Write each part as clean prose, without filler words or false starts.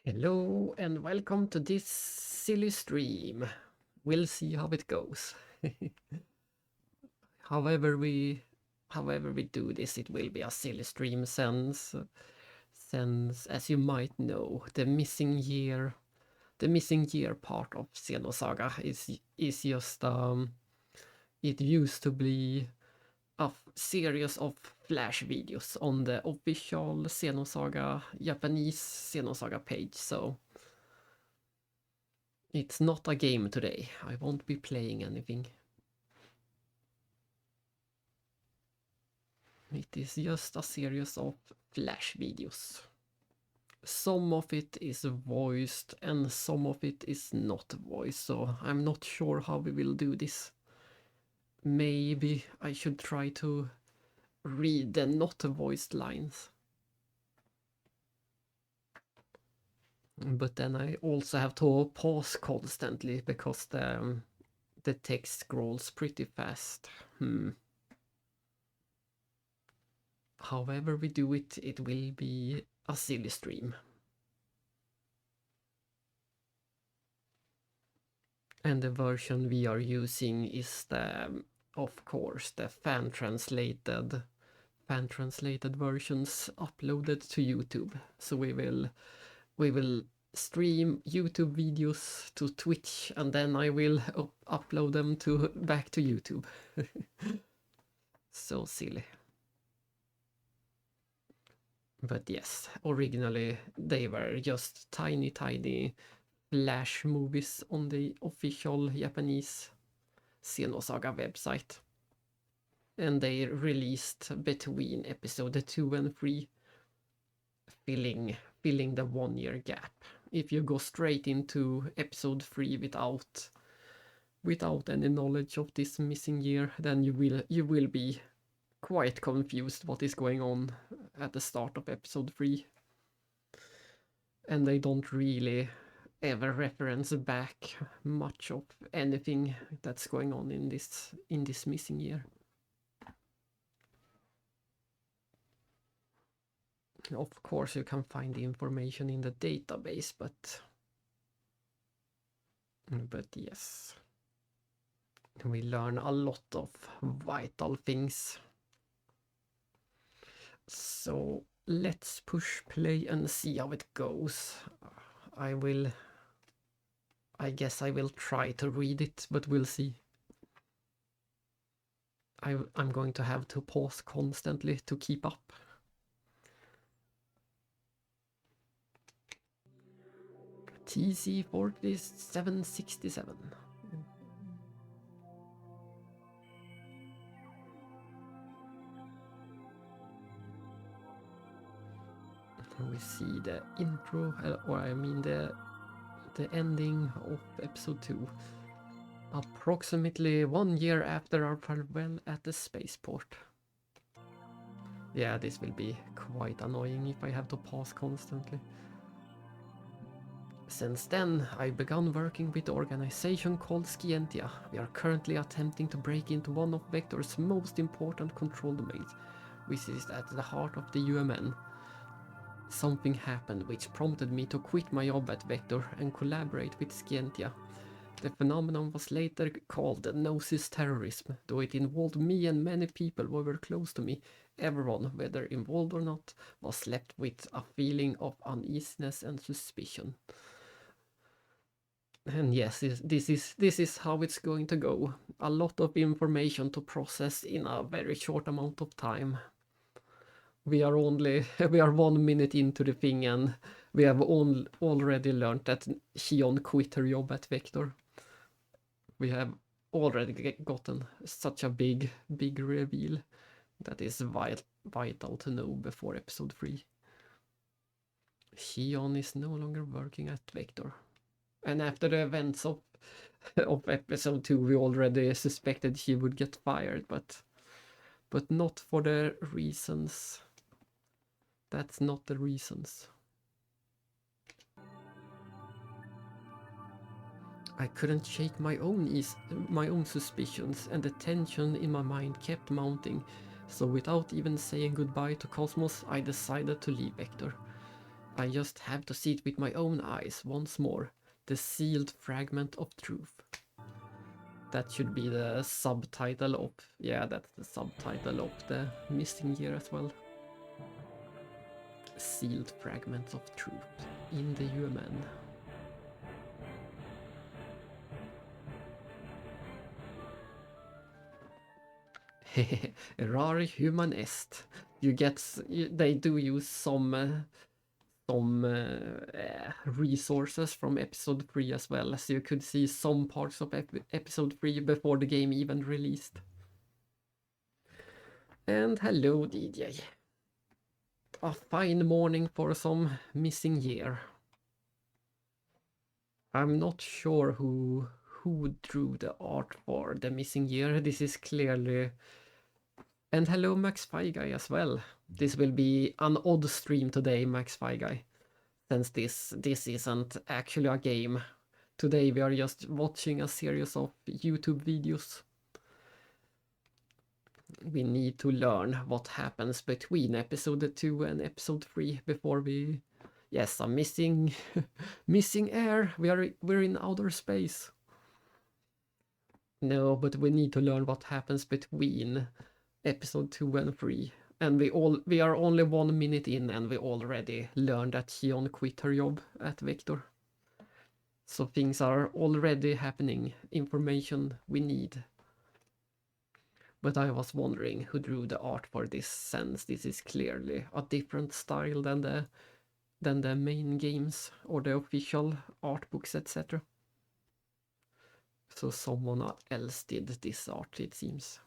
Hello and welcome to this silly stream. We'll see how it goes. however we however we do this, it will be a silly stream since as you might know, the missing year part of Xenosaga is just it used to be a series of flash videos on the official Xenosaga Japanese Xenosaga page, so it's not a game today. I won't be playing anything. It is just a series of flash videos. Some of it is voiced and some of it is not voiced, so I'm not sure how we will do this. Maybe I should try to read the not voiced lines. But then I also have to pause constantly because the text scrolls pretty fast. However we do it, it will be a silly stream. And the version we are using is of course, the fan translated versions uploaded to YouTube. So we will stream YouTube videos to Twitch and then I will upload them back to YouTube. So silly. But yes, originally they were just tiny flash movies on the official Japanese Xenosaga website. And they released between episode 2 and 3, filling the 1 year gap. If you go straight into episode 3 without any knowledge of this missing year, then you will be quite confused what is going on at the start of episode 3. And they don't really ever reference back much of anything that's going on in this missing year. Of course you can find the information in the database, but yes, we learn a lot of vital things. So let's push play and see how it goes. I guess I will try to read it, but we'll see. I'm going to have to pause constantly to keep up. TC 4767. We see the intro, or I mean the ending of episode 2. Approximately 1 year after our farewell at the spaceport. Yeah, this will be quite annoying if I have to pause constantly. Since then, I've begun working with the organization called Scientia. We are currently attempting to break into one of Vector's most important control domains, which is at the heart of the UMN. Something happened which prompted me to quit my job at Vector and collaborate with Scientia. The phenomenon was later called Gnosis terrorism, though it involved me and many people who were close to me. Everyone, whether involved or not, was left with a feeling of uneasiness and suspicion. And yes, this is how it's going to go. A lot of information to process in a very short amount of time. We are 1 minute into the thing and we have already learned that Shion quit her job at Vector. We have already gotten such a big reveal that is vital to know before episode 3. Shion is no longer working at Vector. And after the events of episode 2, we already suspected she would get fired, but not for the reasons. That's not the reasons. I couldn't shake my own suspicions, and the tension in my mind kept mounting. So without even saying goodbye to Cosmos, I decided to leave Vector. I just have to see it with my own eyes once more. The sealed fragment of truth. That should be the subtitle of... Yeah, that's the subtitle of the missing year as well. Sealed fragments of truth in the UMN. Rare human est. You get... They do use some resources from episode 3 as well, so you could see some parts of episode 3 before the game even released. And hello, DJ. A fine morning for some missing year. I'm not sure who drew the art for the missing year. This is clearly... And hello, Max Fi Guy as well. This will be an odd stream today, Max Fi Guy. Since this isn't actually a game. Today we are just watching a series of YouTube videos. We need to learn what happens between episode 2 and episode 3 before we... Yes, I'm missing air. We're in outer space. No, but we need to learn what happens between episode 2 and 3. And we are only 1 minute in and we already learned that Xion quit her job at Vector. So things are already happening, information we need. But I was wondering who drew the art for this, since this is clearly a different style than the main games or the official art books, etc. So someone else did this art, it seems.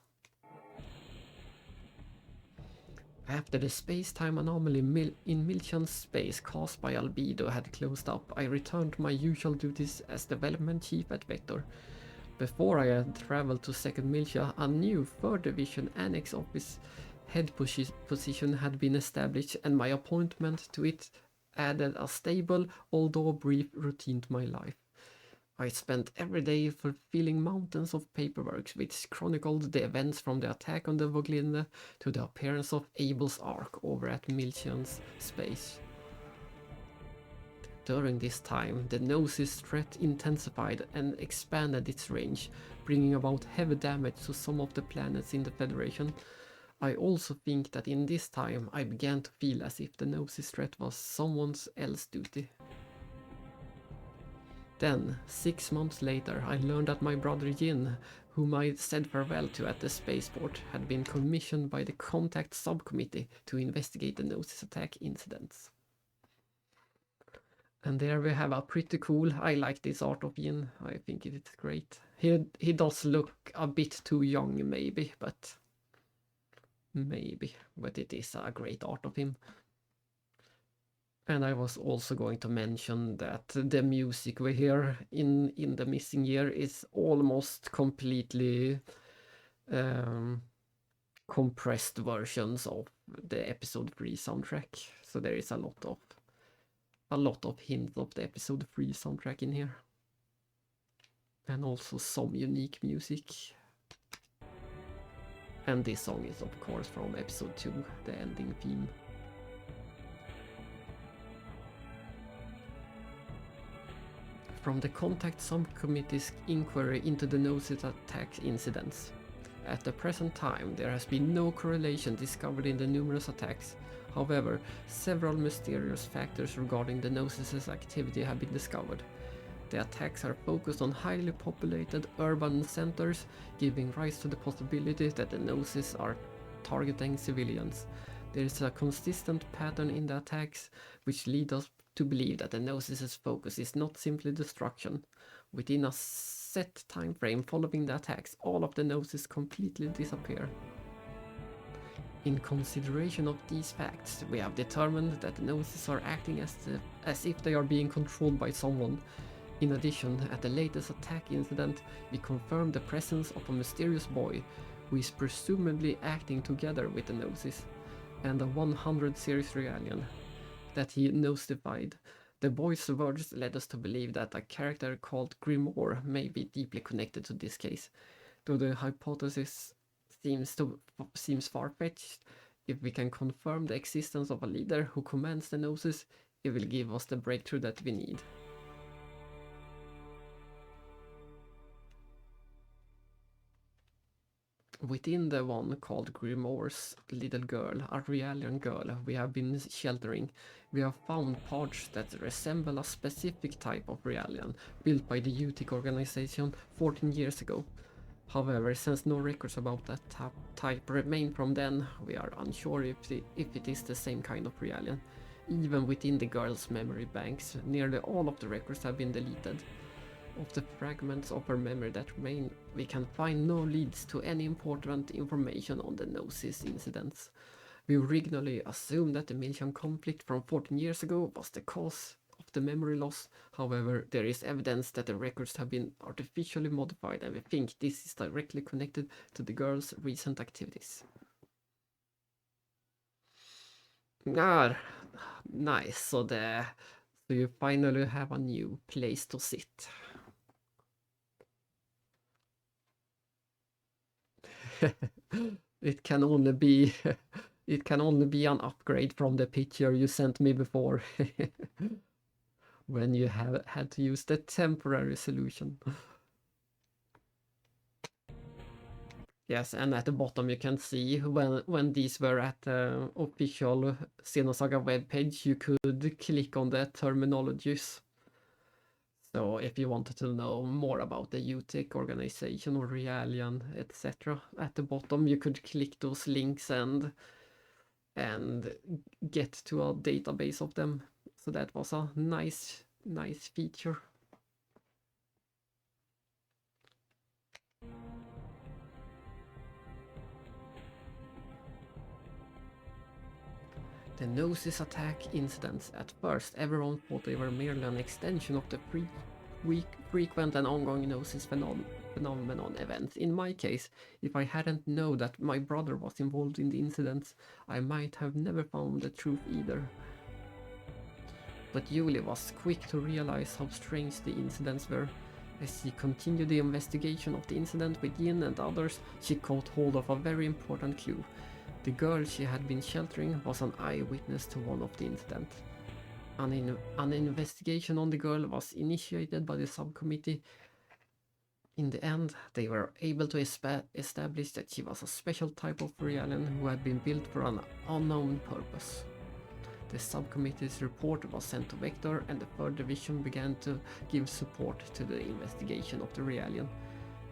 After the space-time anomaly in Milchan's space caused by Albedo had closed up, I returned to my usual duties as development chief at Vector. Before I had traveled to 2nd Milcha, a new 3rd Division Annex Office head position had been established, and my appointment to it added a stable, although brief, routine to my life. I spent every day fulfilling mountains of paperwork which chronicled the events from the attack on the Voglinde to the appearance of Abel's Ark over at Milchan's space. During this time, the Gnosis threat intensified and expanded its range, bringing about heavy damage to some of the planets in the Federation. I also think that in this time I began to feel as if the Gnosis threat was someone else's duty. Then, 6 months later, I learned that my brother Jin, whom I said farewell to at the spaceport, had been commissioned by the Contact Subcommittee to investigate the Gnosis attack incidents. And there we have a pretty cool... I like this art of Jin, I think it is great. He does look a bit too young, maybe, but it is a great art of him. And I was also going to mention that the music we hear in the missing year is almost completely compressed versions of the episode 3 soundtrack. So there is a lot of hints of the episode 3 soundtrack in here. And also some unique music. And this song is of course from episode 2, the ending theme. From the Contact Subcommittee's inquiry into the Gnosis attack incidents. At the present time, there has been no correlation discovered in the numerous attacks. However, several mysterious factors regarding the Gnosis' activity have been discovered. The attacks are focused on highly populated urban centers, giving rise to the possibility that the Gnosis are targeting civilians. There is a consistent pattern in the attacks, which lead us to believe that the Gnosis' focus is not simply destruction. Within a set time frame following the attacks, all of the Gnosis completely disappear. In consideration of these facts, we have determined that the Gnosis are acting as if they are being controlled by someone. In addition, at the latest attack incident, we confirmed the presence of a mysterious boy, who is presumably acting together with the Gnosis, and a 100 series Realian that he notified. The boy's words led us to believe that a character called Grimoire may be deeply connected to this case, though the hypothesis seems far-fetched. If we can confirm the existence of a leader who commands the Gnosis, it will give us the breakthrough that we need. Within the one called Grimoire's little girl, a Realian girl we have been sheltering, we have found parts that resemble a specific type of Realian built by the UTIC organization 14 years ago. However, since no records about that type remain from then, we are unsure if it is the same kind of Realian. Even within the girl's memory banks, nearly all of the records have been deleted. Of the fragments of her memory that remain, we can find no leads to any important information on the Gnosis incidents. We originally assumed that the Miltian conflict from 14 years ago was the cause of the memory loss. However, there is evidence that the records have been artificially modified, and we think this is directly connected to the girl's recent activities. Ah, nice. So you finally have a new place to sit. It can only be an upgrade from the picture you sent me before. When you had to use the temporary solution. Yes, and at the bottom you can see when these were at the official Xenosaga webpage, you could click on the terminologies. So if you wanted to know more about the UTIC organization or Realian, etc., at the bottom you could click those links and get to a database of them. So that was a nice feature. The Gnosis attack incidents. At first, everyone thought they were merely an extension of the frequent and ongoing Gnosis phenomenon events. In my case, if I hadn't known that my brother was involved in the incidents, I might have never found the truth either. But Julie was quick to realize how strange the incidents were. As she continued the investigation of the incident with Yin and others, she caught hold of a very important clue. The girl she had been sheltering was an eyewitness to one of the incidents. An investigation on the girl was initiated by the subcommittee. In the end, they were able to establish that she was a special type of Realian who had been built for an unknown purpose. The subcommittee's report was sent to Vector, and the 3rd Division began to give support to the investigation of the Realian.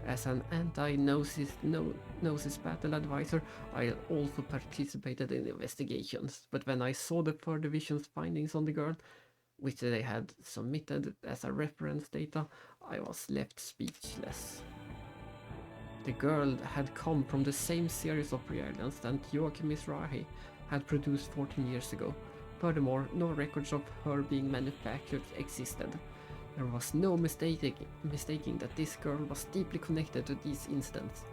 As an anti-Gnosis battle advisor, I also participated in investigations, but when I saw the 3rd Division's findings on the girl, which they had submitted as a reference data, I was left speechless. The girl had come from the same series of Realians that Joachim Mizrahi had produced 14 years ago. Furthermore, no records of her being manufactured existed. There was no mistaking that this girl was deeply connected to these incidents.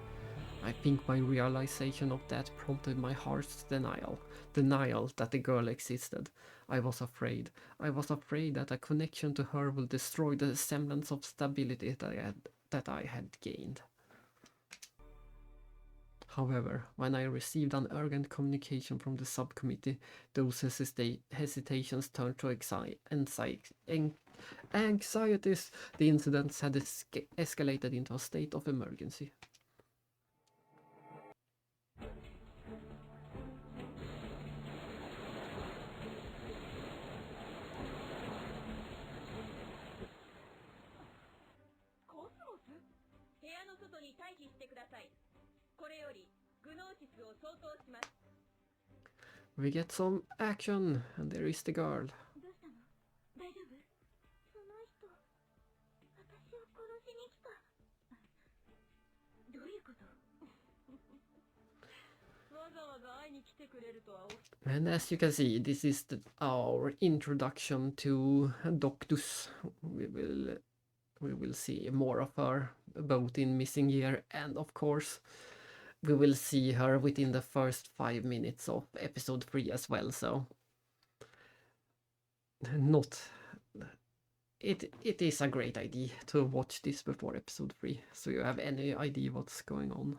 I think my realization of that prompted my heart's denial that the girl existed. I was afraid that a connection to her will destroy the semblance of stability that I had gained. However, when I received an urgent communication from the subcommittee, those hesitations turned to anxieties. The incidents had escalated into a state of emergency. We get some action, and there is the girl. And as you can see, this is our introduction to Doctus. We will see more of her, both in Missing Year and, of course, we will see her within the first 5 minutes of episode 3 as well, so it is a great idea to watch this before episode 3, so you have any idea what's going on.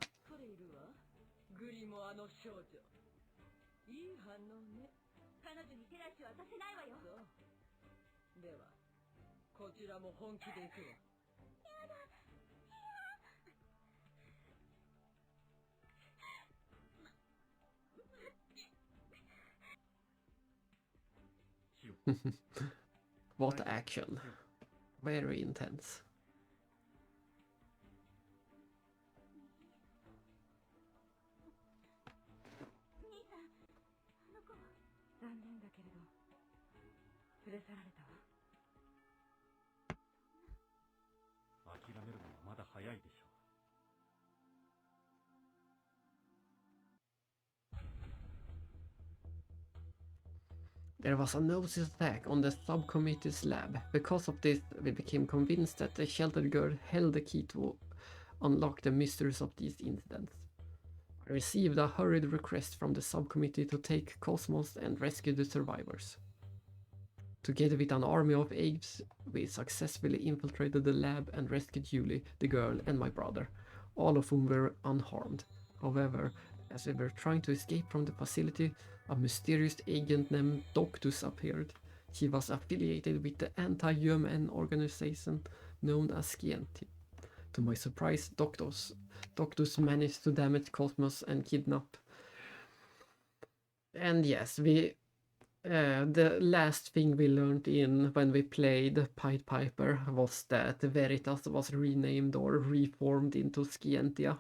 こちらも本気で行くわ。What action. Very intense. 残念だけれど連れ去られたわ。諦めるのはまだ早いでしょう。 There was a notice attack on the subcommittee's lab. Because of this, we became convinced that the sheltered girl held the key to unlock the mysteries of these incidents. I received a hurried request from the subcommittee to take Cosmos and rescue the survivors. Together with an army of apes, we successfully infiltrated the lab and rescued Julie, the girl, and my brother, all of whom were unharmed. However, as we were trying to escape from the facility, a mysterious agent named Doctus appeared. She was affiliated with the anti-UMN organization known as Scienti. To my surprise, Doctus managed to damage Cosmos and kidnap. And yes, the last thing we learned when we played Pied Piper was that Veritas was renamed or reformed into Scientia.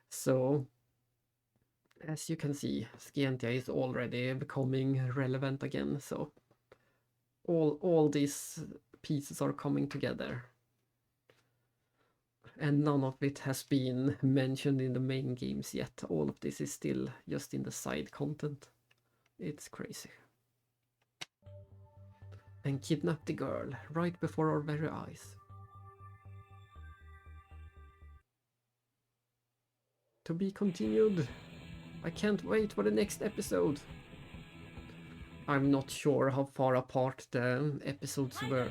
So, as you can see, Scientia is already becoming relevant again, so all these pieces are coming together. And none of it has been mentioned in the main games yet. All of this is still just in the side content. It's crazy. And kidnap the girl right before our very eyes. To be continued. I can't wait for the next episode. I'm not sure how far apart the episodes were.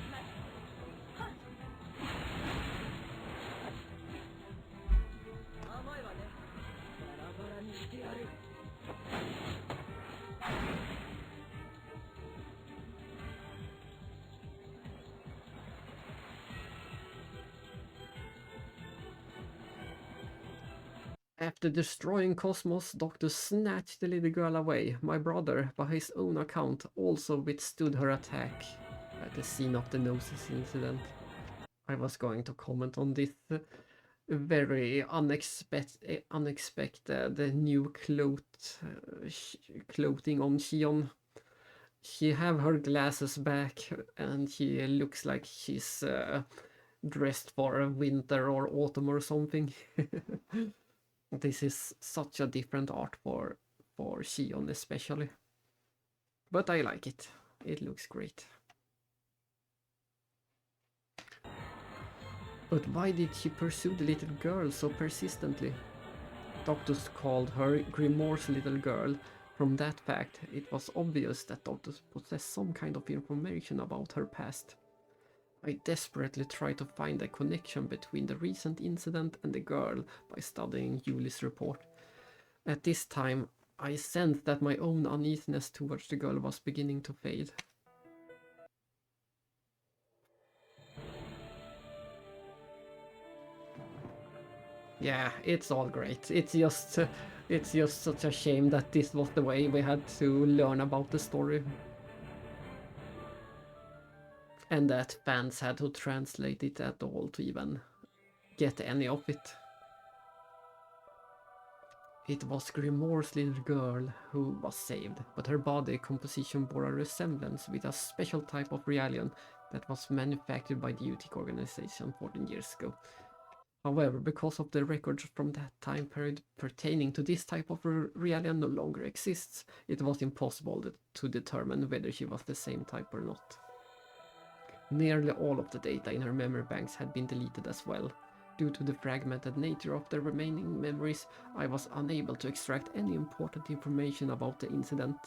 After destroying Cosmos, Doctor snatched the little girl away. My brother, by his own account, also withstood her attack at the scene of the Gnosis incident. I was going to comment on this very unexpected new clothing on Xion. She have her glasses back and she looks like she's dressed for winter or autumn or something. This is such a different art for Xion especially. But I like it. It looks great. But why did she pursue the little girl so persistently? Doctus called her Grimoire's little girl. From that fact, it was obvious that Doctus possessed some kind of information about her past. I desperately tried to find a connection between the recent incident and the girl by studying Julie's report. At this time, I sensed that my own uneasiness towards the girl was beginning to fade. Yeah, it's all great. It's just such a shame that this was the way we had to learn about the story. And that fans had to translate it at all to even get any of it. It was Grimoire's little girl who was saved, but her body composition bore a resemblance with a special type of Realian that was manufactured by the UTIC organization 14 years ago. However, because of the records from that time period pertaining to this type of Realian no longer exists, it was impossible to determine whether she was the same type or not. Nearly all of the data in her memory banks had been deleted as well. Due to the fragmented nature of the remaining memories, I was unable to extract any important information about the incident.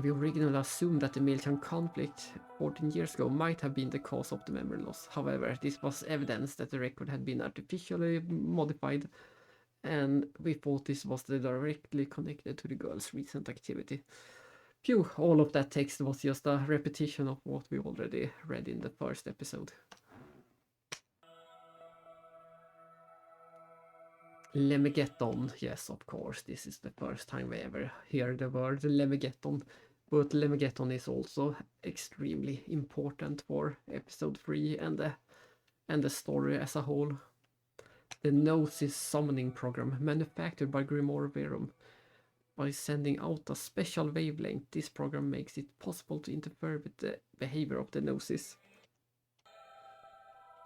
We originally assumed that the Milchan conflict 14 years ago might have been the cause of the memory loss. However, this was evidence that the record had been artificially modified, and we thought this was directly connected to the girl's recent activity. Phew, all of that text was just a repetition of what we already read in the first episode. Lemegeton, yes, of course, this is the first time we ever hear the word Lemegeton. But Lemegeton is also extremely important for episode 3 and the story as a whole. The Gnosis summoning program, manufactured by Grimoire Verum. By sending out a special wavelength, this program makes it possible to interfere with the behavior of the Gnosis.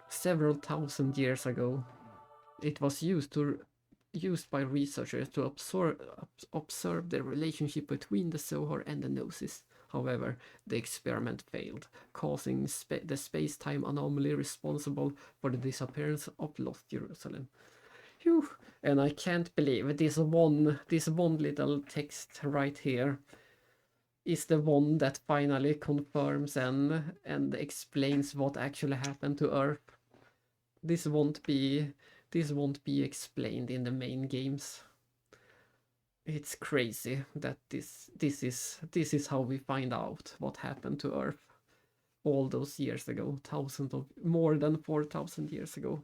Several thousand years ago, it was used by researchers to observe the relationship between the Zohar and the Gnosis. However, the experiment failed, causing the space-time anomaly responsible for the disappearance of Lost Jerusalem. Phew. And I can't believe this one little text right here is the one that finally confirms and explains what actually happened to Earth. This won't be explained in the main games. It's crazy that this is how we find out what happened to Earth all those years ago, more than 4,000 years ago.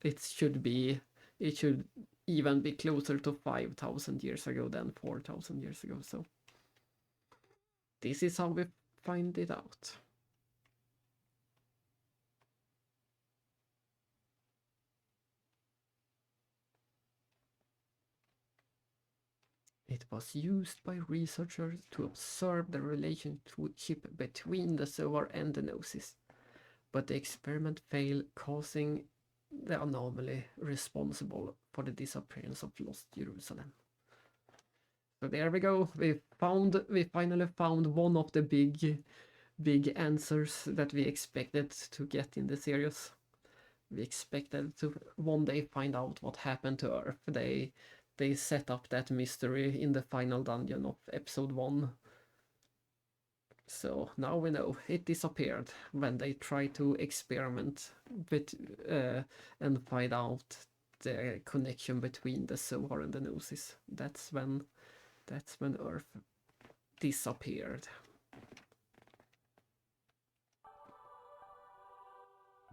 It should even be closer to 5,000 years ago than 4,000 years ago. So this is how we find it out. It was used by researchers to observe the relationship between the Zohar and the Gnosis, but the experiment failed, causing the anomaly responsible for the disappearance of Lost Jerusalem. So there we go. We finally found one of the big answers that we expected to get in the series. We expected to one day find out what happened to Earth. They set up that mystery in the final dungeon of episode 1. So now we know it disappeared when they tried to experiment with and find out the connection between the Zohar and the Gnosis. That's when Earth disappeared.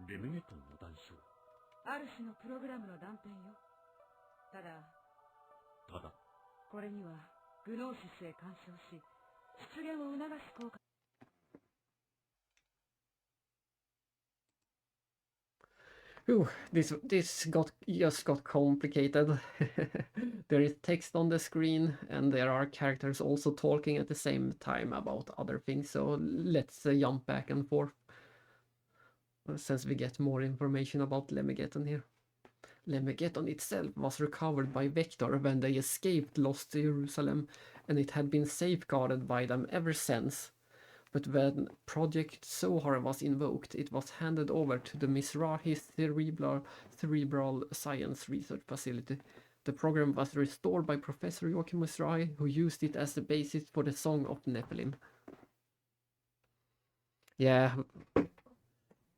レムゲトンの談笑。ある種のプログラムの断片よ。ただただ、これにはグノーシスへ干渉し出現を促す効果。 Ooh, this just got complicated. There is text on the screen and there are characters also talking at the same time about other things, so let's jump back and forth since we get more information about Lemegeton here. Lemegeton itself was recovered by Vector when they escaped Lost Jerusalem, and it had been safeguarded by them ever since. But when Project Zohar was invoked, it was handed over to the Mizrahi Cerebral Science Research Facility. The program was restored by Professor Joachim Mizrahi, who used it as the basis for the Song of Nephilim. Yeah,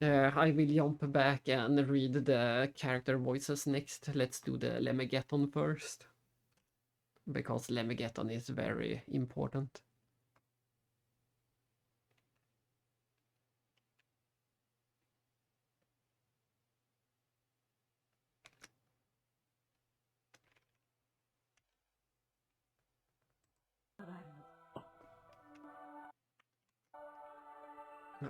I will jump back and read the character voices next. Let's do the Lemegeton first, because Lemegeton is very important.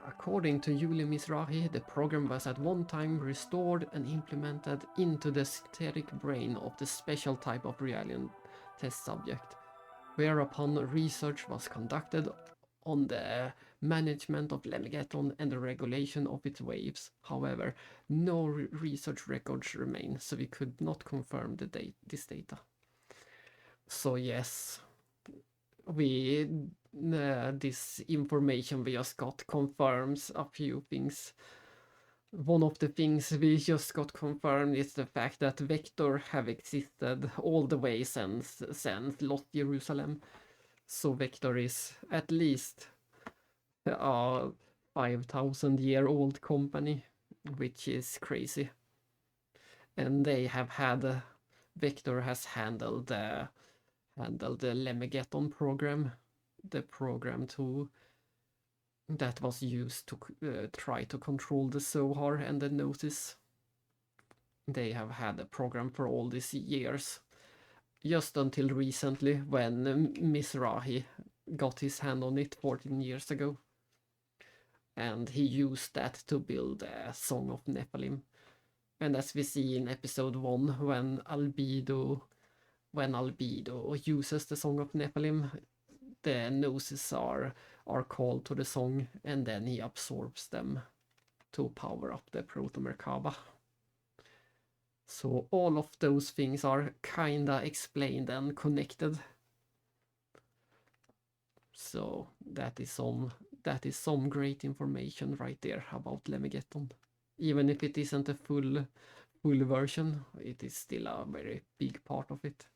According to Yuli Mizrahi, the program was at one time restored and implemented into the synthetic brain of the special type of Realian test subject, whereupon research was conducted on the management of Lemegeton and the regulation of its waves. However, no research records remain, so we could not confirm this data. So yes, this information we just got confirms a few things. One of the things we just got confirmed is the fact that Vector have existed all the way since Lost Jerusalem. So Vector is at least a 5,000-year-old company, which is crazy. And they have had Vector has handled the Lemegeton program the program that was used to try to control the Zohar and the Gnosis. They have had a program for all these years, just until recently when Mizrahi got his hand on it 14 years ago. And he used that to build a Song of Nephilim. And as we see in episode 1, when Albedo uses the Song of Nephilim, the Gnosis are called to the song, and then he absorbs them to power up the Proto-Merkaba. So all of those things are kinda explained and connected. So that is some great information right there about Lemegeton. Even if it isn't a full version, it is still a very big part of it.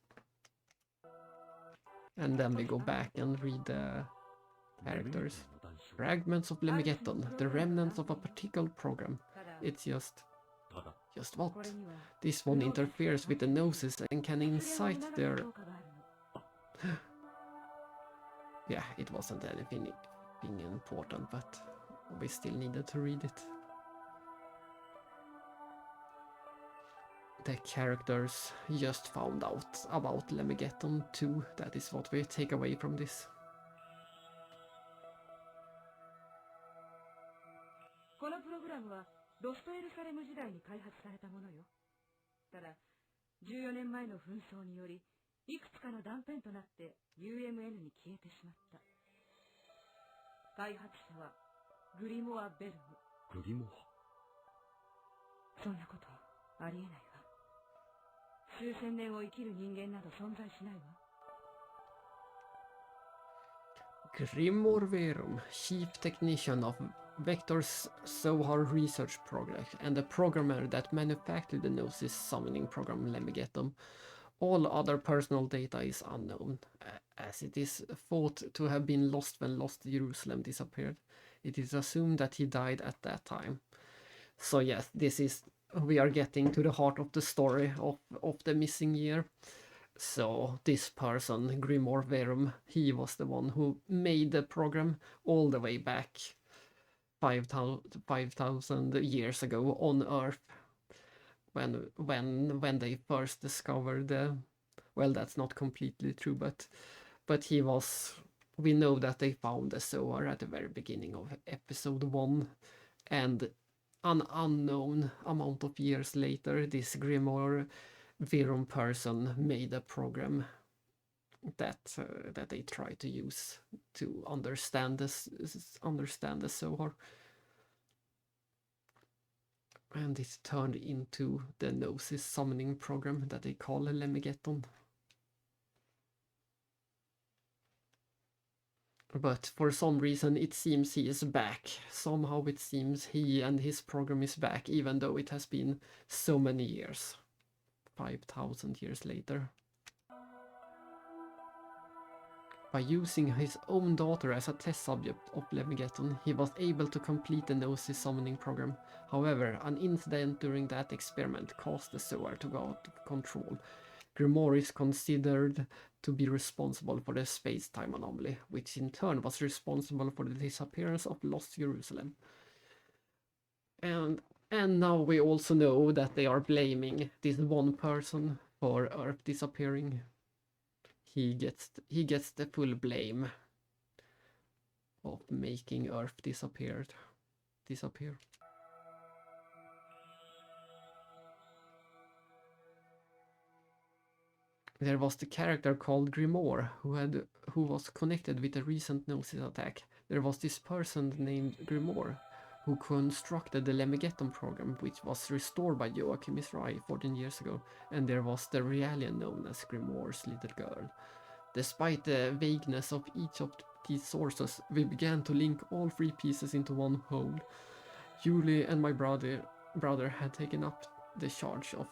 And then we go back and read the characters. Fragments of Lemegeton, the remnants of a particular program. It's just what? This one interferes with the Gnosis and can incite their... Yeah, it wasn't anything important, but we still needed to read it. The characters just found out about Lemegeton too. That is what we take away from this. このプログラムはロストエルサレム時代に開発されたものよ。ただ、14年前の紛争により、いくつかの断片となって UMN に消えてしまった。開発者はグリモア・ベルム。グリモア。そんなことありえないわ。数千年を生きる人間など存在しないわ。Grimoire Verum, chief technician of Vector's Zohar research project and the programmer that manufactured the Gnosis summoning program Lemegeton. All other personal data is unknown, as it is thought to have been lost when Lost Jerusalem disappeared. It is assumed that he died at that time. So yes, we are getting to the heart of the story of the missing year. So this person, Grimoire Verum, he was the one who made the program all the way back 5,000 years ago on Earth, when they first discovered well, that's not completely true, but he was... We know that they found the Zohar at the very beginning of episode 1, and an unknown amount of years later, this Grimoire Verum person made a program that they try to use to understand the Zohar. And it turned into the Gnosis summoning program that they call Lemegeton. But for some reason it seems he is back. Somehow it seems he and his program is back, even though it has been so many years. 5,000 years later. By using his own daughter as a test subject of Lemegeton, he was able to complete the Gnosis summoning program. However, an incident during that experiment caused the Zohar to go out of control. Grimoire is considered to be responsible for the space-time anomaly, which in turn was responsible for the disappearance of Lost Jerusalem. And now we also know that they are blaming this one person for Earth disappearing. He gets the full blame of making Earth disappear. There was the character called Grimoire who was connected with a recent Gnosis attack. There was this person named Grimoire who constructed the Lemegeton program, which was restored by Joachim Mizrahi 14 years ago, and there was the Realian known as Grimoire's little girl. Despite the vagueness of each of these sources, we began to link all three pieces into one whole. Julie and my brother had taken up the charge of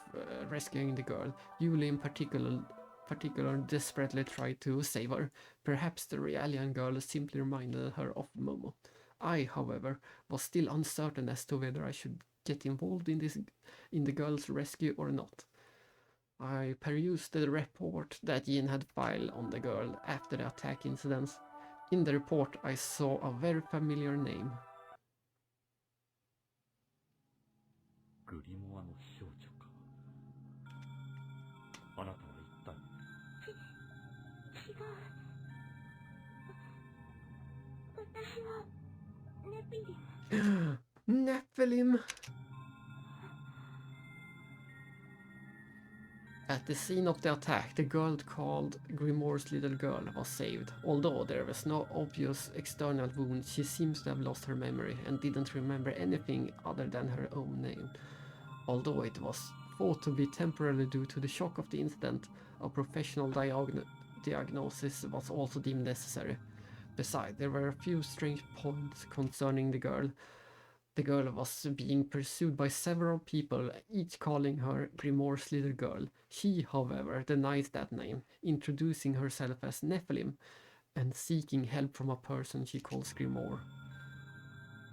rescuing the girl. Julie in particular desperately tried to save her. Perhaps the Realian girl simply reminded her of Momo. I, however, was still uncertain as to whether I should get involved in the girl's rescue or not. I perused the report that Yin had filed on the girl after the attack incidents. In the report, I saw a very familiar name. グリモアの少女か。あなたは一体。違う。私はネピリ。 Nephilim! At the scene of the attack, the girl called Grimoire's little girl was saved. Although there was no obvious external wound, she seems to have lost her memory and didn't remember anything other than her own name. Although it was thought to be temporarily due to the shock of the incident, a professional diagnosis was also deemed necessary. Besides, there were a few strange points concerning the girl. The girl was being pursued by several people, each calling her Grimoire's little girl. She, however, denies that name, introducing herself as Nephilim and seeking help from a person she calls Grimoire.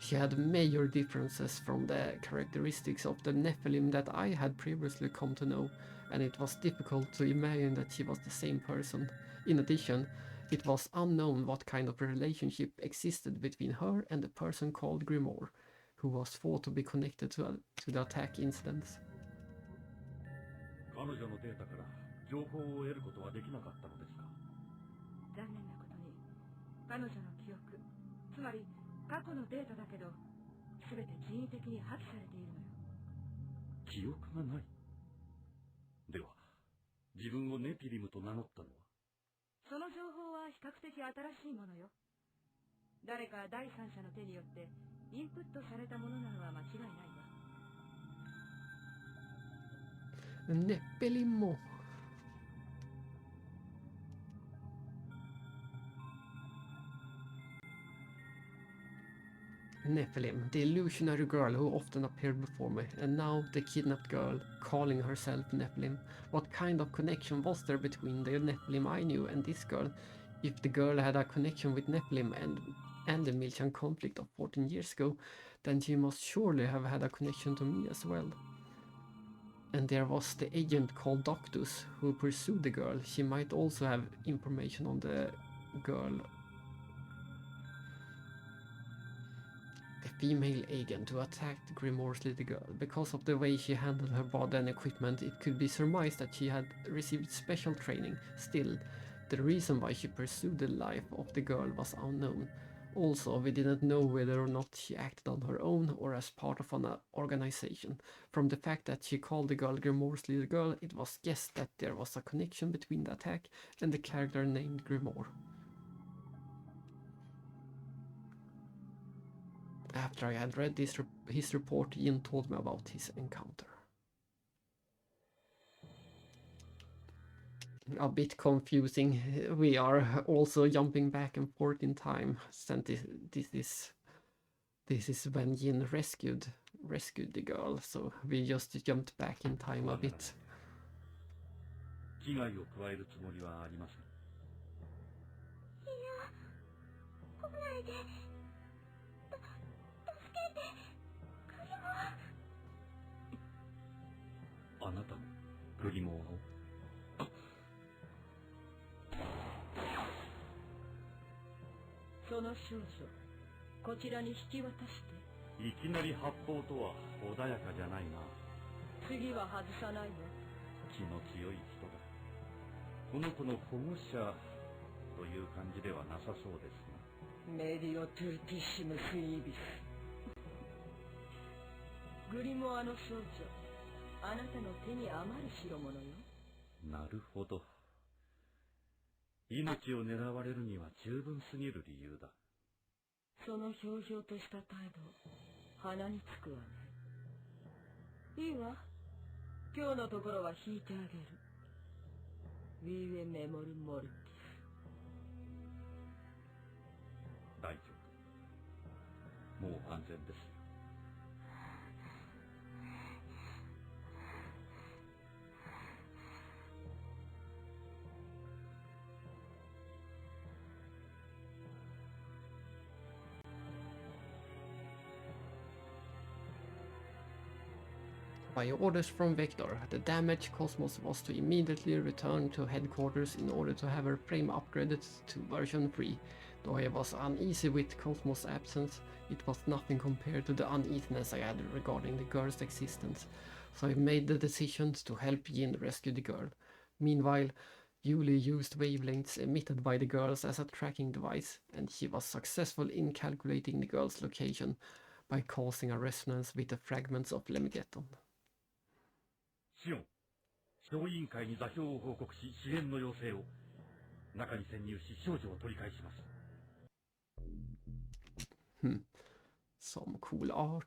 She had major differences from the characteristics of the Nephilim that I had previously come to know, and it was difficult to imagine that she was the same person. In addition, it was unknown what kind of relationship existed between her and the person called Grimoire, who was thought to be connected to the attack incidents. 彼女のデータから情報を得ることはできなかったのですか。残念なことに彼女の記憶、つまり過去のデータだけど全て人為的に破棄されているのよ。記憶がない。では自分をネピリムと名乗ったのは。その情報は比較的新しいものよ。誰か第三者の手によってインプットされたものなのは間違いないわ。Nephilim. Nephilim, the illusionary girl who often appeared before me, and now the kidnapped girl calling herself Nephilim. What kind of connection was there between the Nephilim I knew and this girl? If the girl had a connection with Nephilim and the Milchan conflict of 14 years ago, then she must surely have had a connection to me as well. And there was the agent called Doctus who pursued the girl. She might also have information on the girl. The female agent who attacked Grimoire's little girl. Because of the way she handled her body and equipment, it could be surmised that she had received special training. Still, the reason why she pursued the life of the girl was unknown. Also, we didn't know whether or not she acted on her own or as part of an organization. From the fact that she called the girl Grimoire's little girl, it was guessed that there was a connection between the attack and the character named Grimoire. After I had read his report, Ian told me about his encounter. A bit confusing. We are also jumping back and forth in time, since this is when Yin rescued the girl, so we just jumped back in time a bit. 危害を加えるつもりはありません。いや、来ないで。助けて。グリモア。あなたもグリモアを。その少女、こちらに引き渡して。いきなり発砲とは穏やかじゃないな。次は外さないの。気の強い人だ。この子の保護者という感じではなさそうですが。メディオトゥティッシムスイービス。グリモアの少女、あなたの手に余る代物よ。なるほど。命を狙われるには十分すぎる理由だ。そのひょうひょうとした態度、鼻につくわね。いいわ。今日のところは引いてあげる。ウィーエメモルモルティス。大丈夫。もう安全ですよ。By orders from Vector, the damaged Cosmos was to immediately return to headquarters in order to have her frame upgraded to version 3. Though I was uneasy with Cosmos' absence, it was nothing compared to the uneasiness I had regarding the girl's existence, so I made the decision to help Yin rescue the girl. Meanwhile, Yuli used wavelengths emitted by the girls as a tracking device, and she was successful in calculating the girl's location by causing a resonance with the fragments of Lemegeton. シオン、小委員会に座標を報告し、支援の要請を。中に潜入し、少女を取り返します。Some cool art.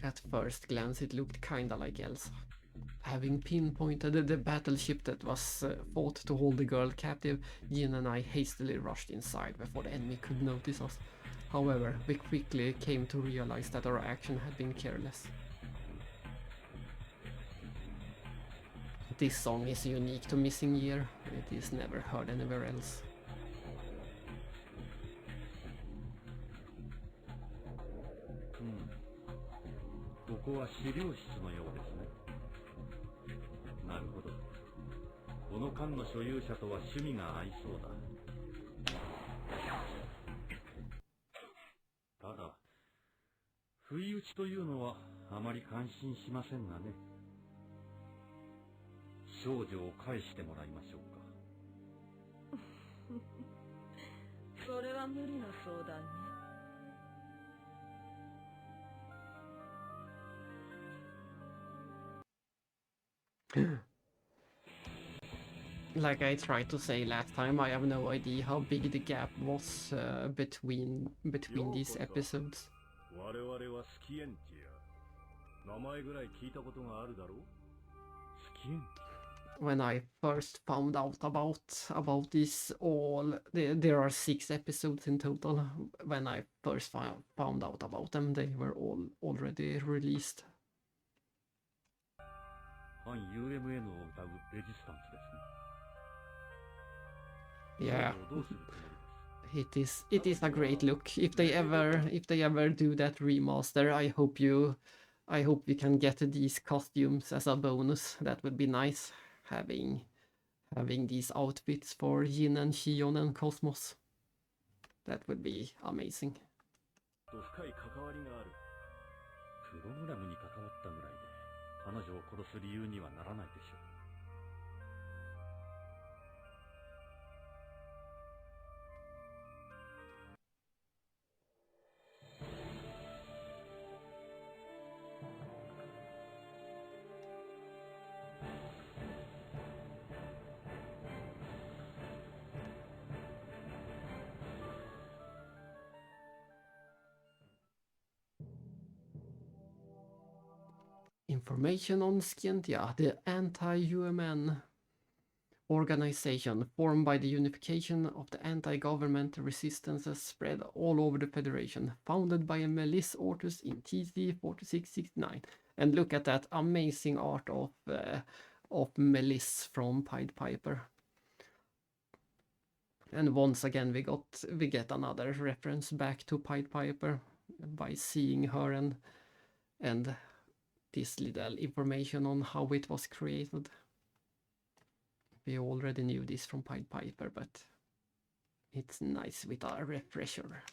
At first glance it looked kinda like Elsa. Having pinpointed the battleship that was fought to hold the girl captive, Yin and I hastily rushed inside before the enemy could notice us. However, we quickly came to realize that our action had been careless. This song is unique to Missing Year. It is never heard anywhere else. ここは資料室のようですね。なるほど。この艦の所有者とは趣味が合いそうだ。ただ、不意打ちというのはあまり感心しませんがね。少女を返してもらいましょうか。それは無理な相談ね。Like I tried to say last time, I have no idea how big the gap was between these episodes. 我々はスキエンティア。名前ぐらい聞いたことがあるだろう。スキエンティ When I first found out about this, there are 6 episodes in total. When I first found out about them, they were all already released. 反 UMN を歌うレジスタンスですね。 Yeah. どうするつもりです It is a great look. If they ever do that remaster, I hope we can get these costumes as a bonus. That would be nice, having these outfits for Yin and Shion and Cosmos. That would be amazing. と深い関わりがある。プログラムに関わったぐらいで彼女を殺す理由にはならないでしょう。 Information on Scientia, the anti-UMN organization formed by the unification of the anti-government resistances spread all over the Federation, founded by Melis Ortus in TC 4669. And look at that amazing art of Melis from Pied Piper. And once again we get another reference back to Pied Piper by seeing her and this little information on how it was created. We already knew this from Pied Piper, but it's nice with a refresher.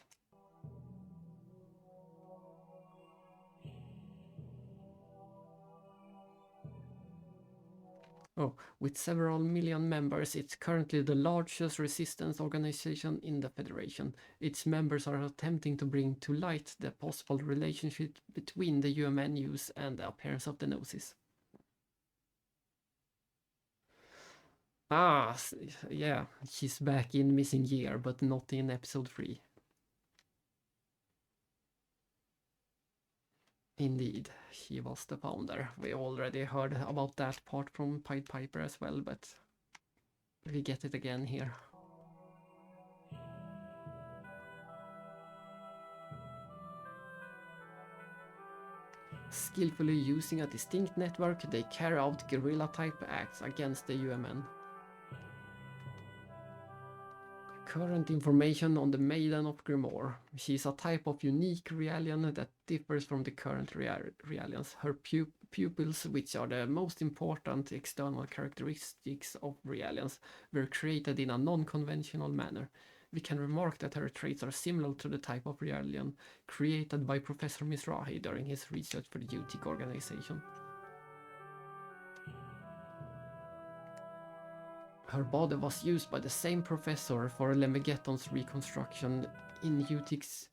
Oh, with several million members, it's currently the largest resistance organization in the Federation. Its members are attempting to bring to light the possible relationship between the UMNUs and the appearance of the Gnosis. Ah, yeah, she's back in Missing Year, but not in episode 3. Indeed, she was the founder. We already heard about that part from Pied Piper as well, but we get it again here. Skillfully using a distinct network, they carry out guerrilla-type acts against the UMN. Current information on the Maiden of Grimoire. She is a type of unique Realian that differs from the current Realians. Her pupils, which are the most important external characteristics of Realians, were created in a non-conventional manner. We can remark that her traits are similar to the type of Realian created by Professor Mizrahi during his research for the UTIC organization. Her body was used by the same professor for Lemegeton's reconstruction in UTIC's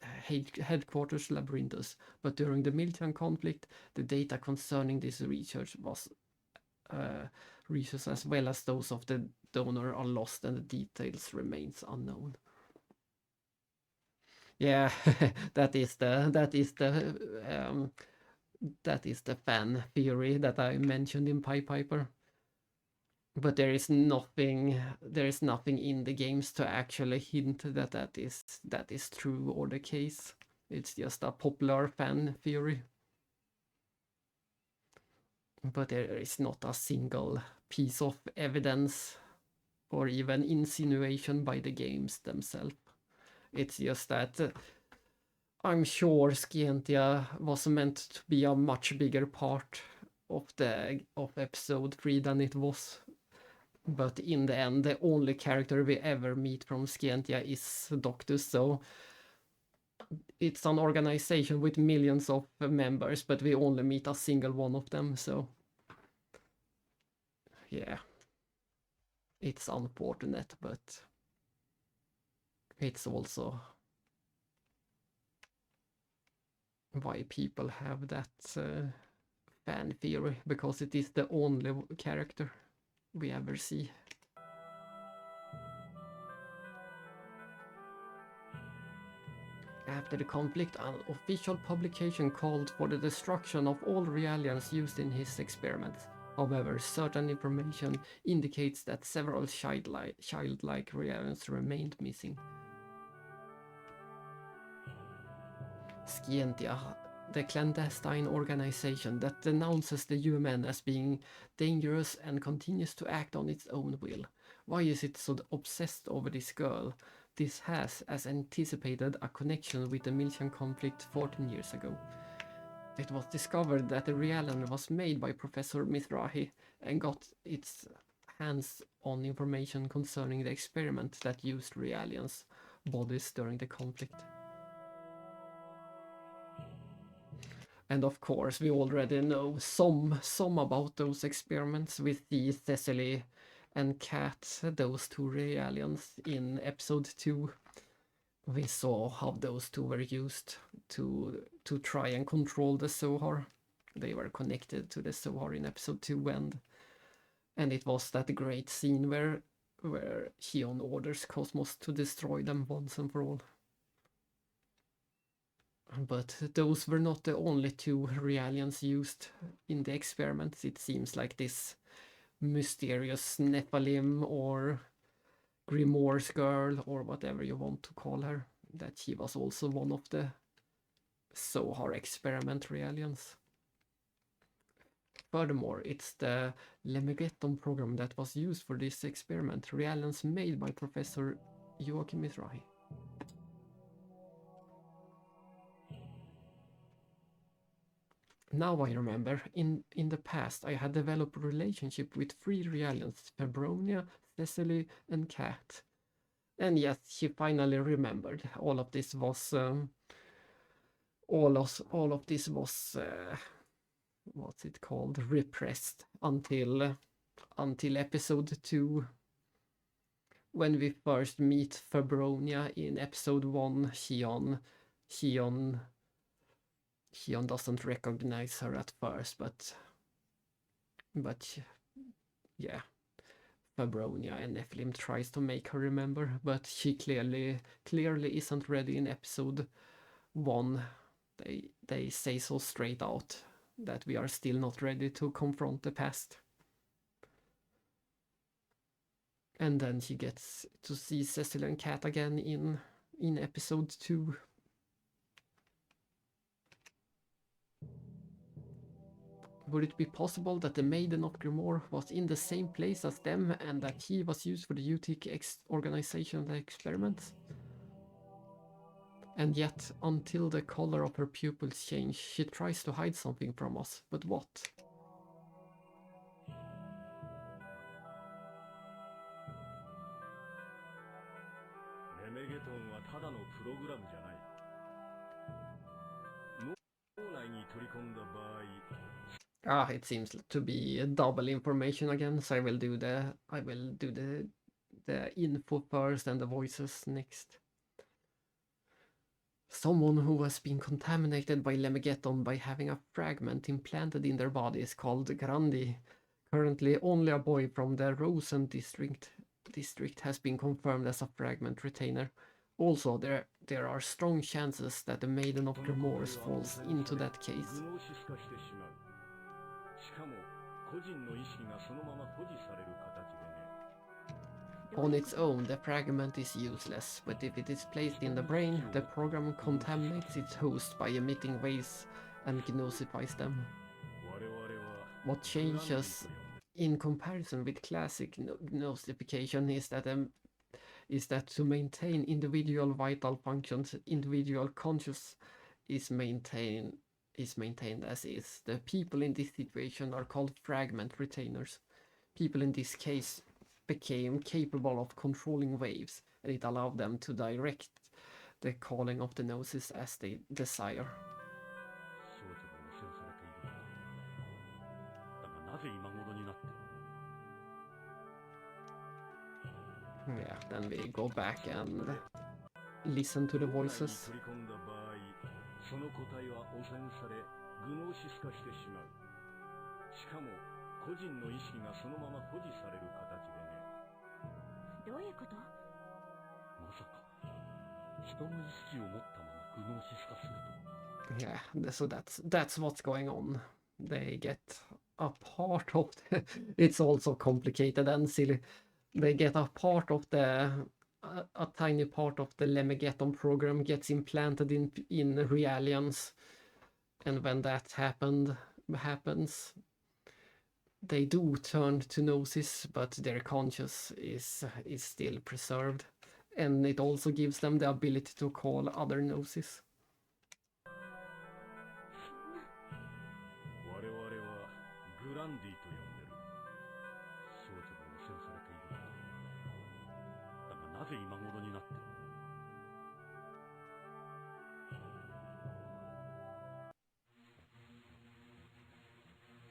headquarters Labyrinthus, but during the Miltian conflict, the data concerning this research was research as well as those of the donor are lost and the details remains unknown. Yeah, that is the fan theory that I mentioned in Pied Piper. But there is nothing in the games to actually hint that that is true or the case. It's just a popular fan theory. But there is not a single piece of evidence or even insinuation by the games themselves. It's just that I'm sure Scientia was meant to be a much bigger part of episode 3 than it was. But in the end, the only character we ever meet from Scientia is Doctus, so it's an organization with millions of members, but we only meet a single one of them, so yeah. It's unfortunate, but it's also why people have that fan theory, because it is the only character we ever see. After the conflict, an official publication called for the destruction of all Realians used in his experiments. However, certain information indicates that several childlike Realians remained missing. Scientia, the clandestine organization that denounces the UMN as being dangerous and continues to act on its own will. Why is it so obsessed over this girl? This has, as anticipated, a connection with the Miltian conflict 14 years ago. It was discovered that the Realian was made by Professor Mizrahi and got its hands on information concerning the experiment that used Realians' bodies during the conflict. And of course, we already know some about those experiments with the Cecily and Kat, those two Realians in episode 2. We saw how those two were used to try and control the Zohar. They were connected to the Zohar in episode 2, and it was that great scene where Hion orders Cosmos to destroy them once and for all. But those were not the only two Realians used in the experiments. It seems like this mysterious Nephilim or Grimoire's girl, or whatever you want to call her, that she was also one of the Zohar experiment Realians. Furthermore, it's the Lemegeton program that was used for this experiment, Realians made by Professor Joachim Mizrahi. Now I remember, in the past I had developed a relationship with 3 Realians, Febronia, Cecily and Kat. And yes, she finally remembered. All of this was what's it called, repressed until episode 2, when we first meet Febronia in episode 1. Hion doesn't recognize her at first, but yeah, Febronia and Nephilim tries to make her remember, but she clearly isn't ready in episode 1. They say so straight out that we are still not ready to confront the past. And then she gets to see Cecil and Kat again in episode 2. Would it be possible that the Maiden of Grimoire was in the same place as them and that he was used for the UTK organizational experiments? And yet, until the color of her pupils change, she tries to hide something from us. But what? レメゲトンはただのプログラムじゃない。脳内に取り込んだ場合、It seems to be double information again, so I will do the info first and the voices next. Someone who has been contaminated by Lemegeton by having a fragment implanted in their body is called Grandi. Currently, only a boy from the Rosen district has been confirmed as a fragment retainer. Also, there are strong chances that the Maiden of Grimoires falls into that case. グノーシス化してしまう。しかも個人の意識がそのまま保持される形でね。 On its own, the fragment is useless, but if it is placed in the brain, the program contaminates its host by emitting waves and gnosifies them. 我々は What changes in comparison with classic gnosification is that to maintain individual vital functions, individual conscious is maintained as is. The people in this situation are called fragment retainers. People in this case became capable of controlling waves, and it allowed them to direct the calling of the gnosis as they desire. 少女が汚染されている。だがなぜ今頃になって。 Yeah, then we go back and listen to the voices. 取り込んだ場合、その個体は汚染され、グノーシス化してしまう。しかも個人の意識がそのまま保持される形でね。どういうこと？まさか人の意識を持ったままグノーシス化すると。 Yeah, so that's what's going on. They get a part of the, it's also complicated and silly. They get a part of the a tiny part of the Lemegeton program gets implanted in Realians, and when that happens, they do turn to gnosis, but their conscious is still preserved, and it also gives them the ability to call other gnosis. 我々はグランディと呼んでる。少女が汚染されている。だがなぜ今頃になって。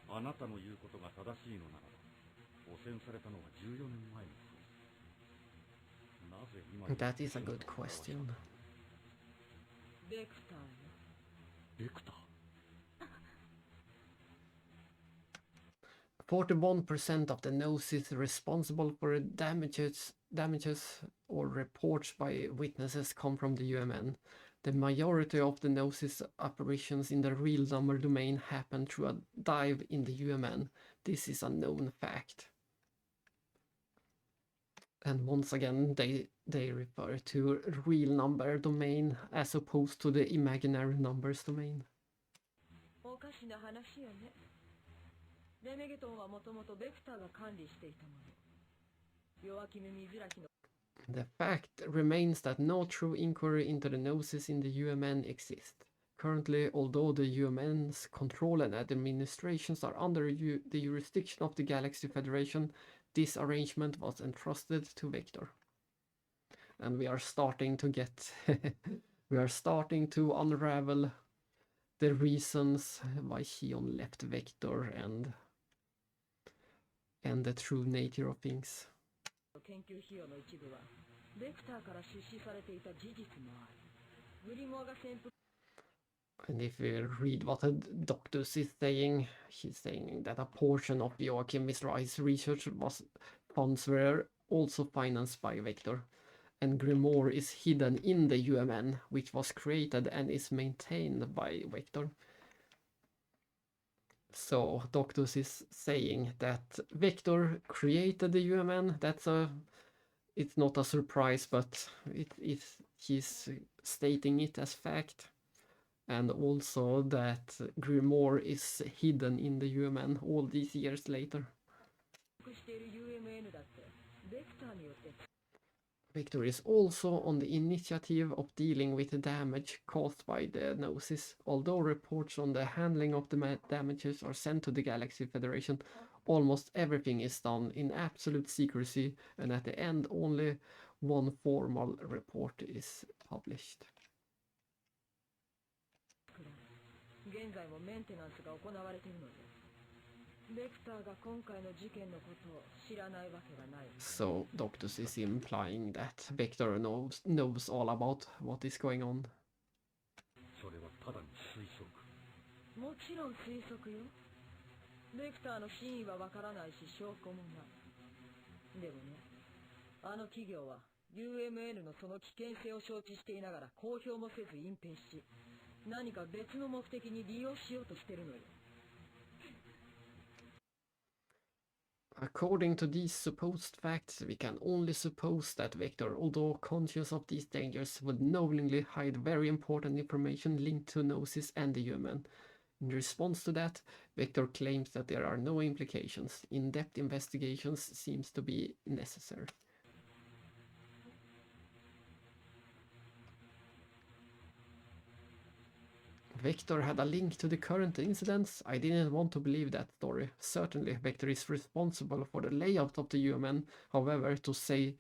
あなたの言うことが正しいのならば、汚染されたのは14年前のこと。なぜ今。 That is a good question. ベクターよ。ベクター。 41% of the gnosis responsible for damages or reports by witnesses come from the UMN. The majority of the gnosis apparitions in the real number domain happen through a dive in the UMN. This is a known fact. And once again, they refer to real number domain as opposed to the imaginary numbers domain. おかしな話よね。レメゲトンはもともとベクターが管理していたもの。弱き目見開きの。 The fact remains that no true inquiry into the gnosis in the UMN exists. Currently, although the UMN's control and administrations are under the jurisdiction of the Galaxy Federation, this arrangement was entrusted to Vector. And we are starting to get... we are starting to unravel the reasons why Shion left Vector and the true nature of things. 研究費用の一部はベクターから出資されていた事実もある。グリモアが潜伏。 And if we read what Doctus is saying, he's saying that a portion of Joachim Misrai's research funds were also financed by Vector, and Grimoire is hidden in the UMN, which was created and is maintained by Vector. So Doctus is saying that Vector created the UMN. It's not a surprise, but he's stating it as fact. and also that Grimoire is hidden in the UMN all these years later. している UMN だってベクターによって Victor is also on the initiative of dealing with the damage caused by the Gnosis. Although reports on the handling of the damages are sent to the Galaxy Federation, almost everything is done in absolute secrecy, and at the end only one formal report is published. 現在もメンテナンスが行われているのでベクターが今回の事件のことを知らないわけがない。 So Doctus is implying that Victor knows all about what is going on. それはただの推測。もちろん推測よ。ベクターの真意はわからないし証拠もない。でもね、あの企業は UMN のその危険性を承知していながら公表もせず隠蔽し、何か別の目的に利用しようとしてるのよ。According to these supposed facts, we can only suppose that Vector, although conscious of these dangers, would knowingly hide very important information linked to Gnosis and the human. In response to that, Vector claims that there are no implications. In-depth investigations seems to be necessary. Vector had a link to the current incidents. I didn't want to believe that story. Certainly, Vector is responsible for the layout of the human. However, to say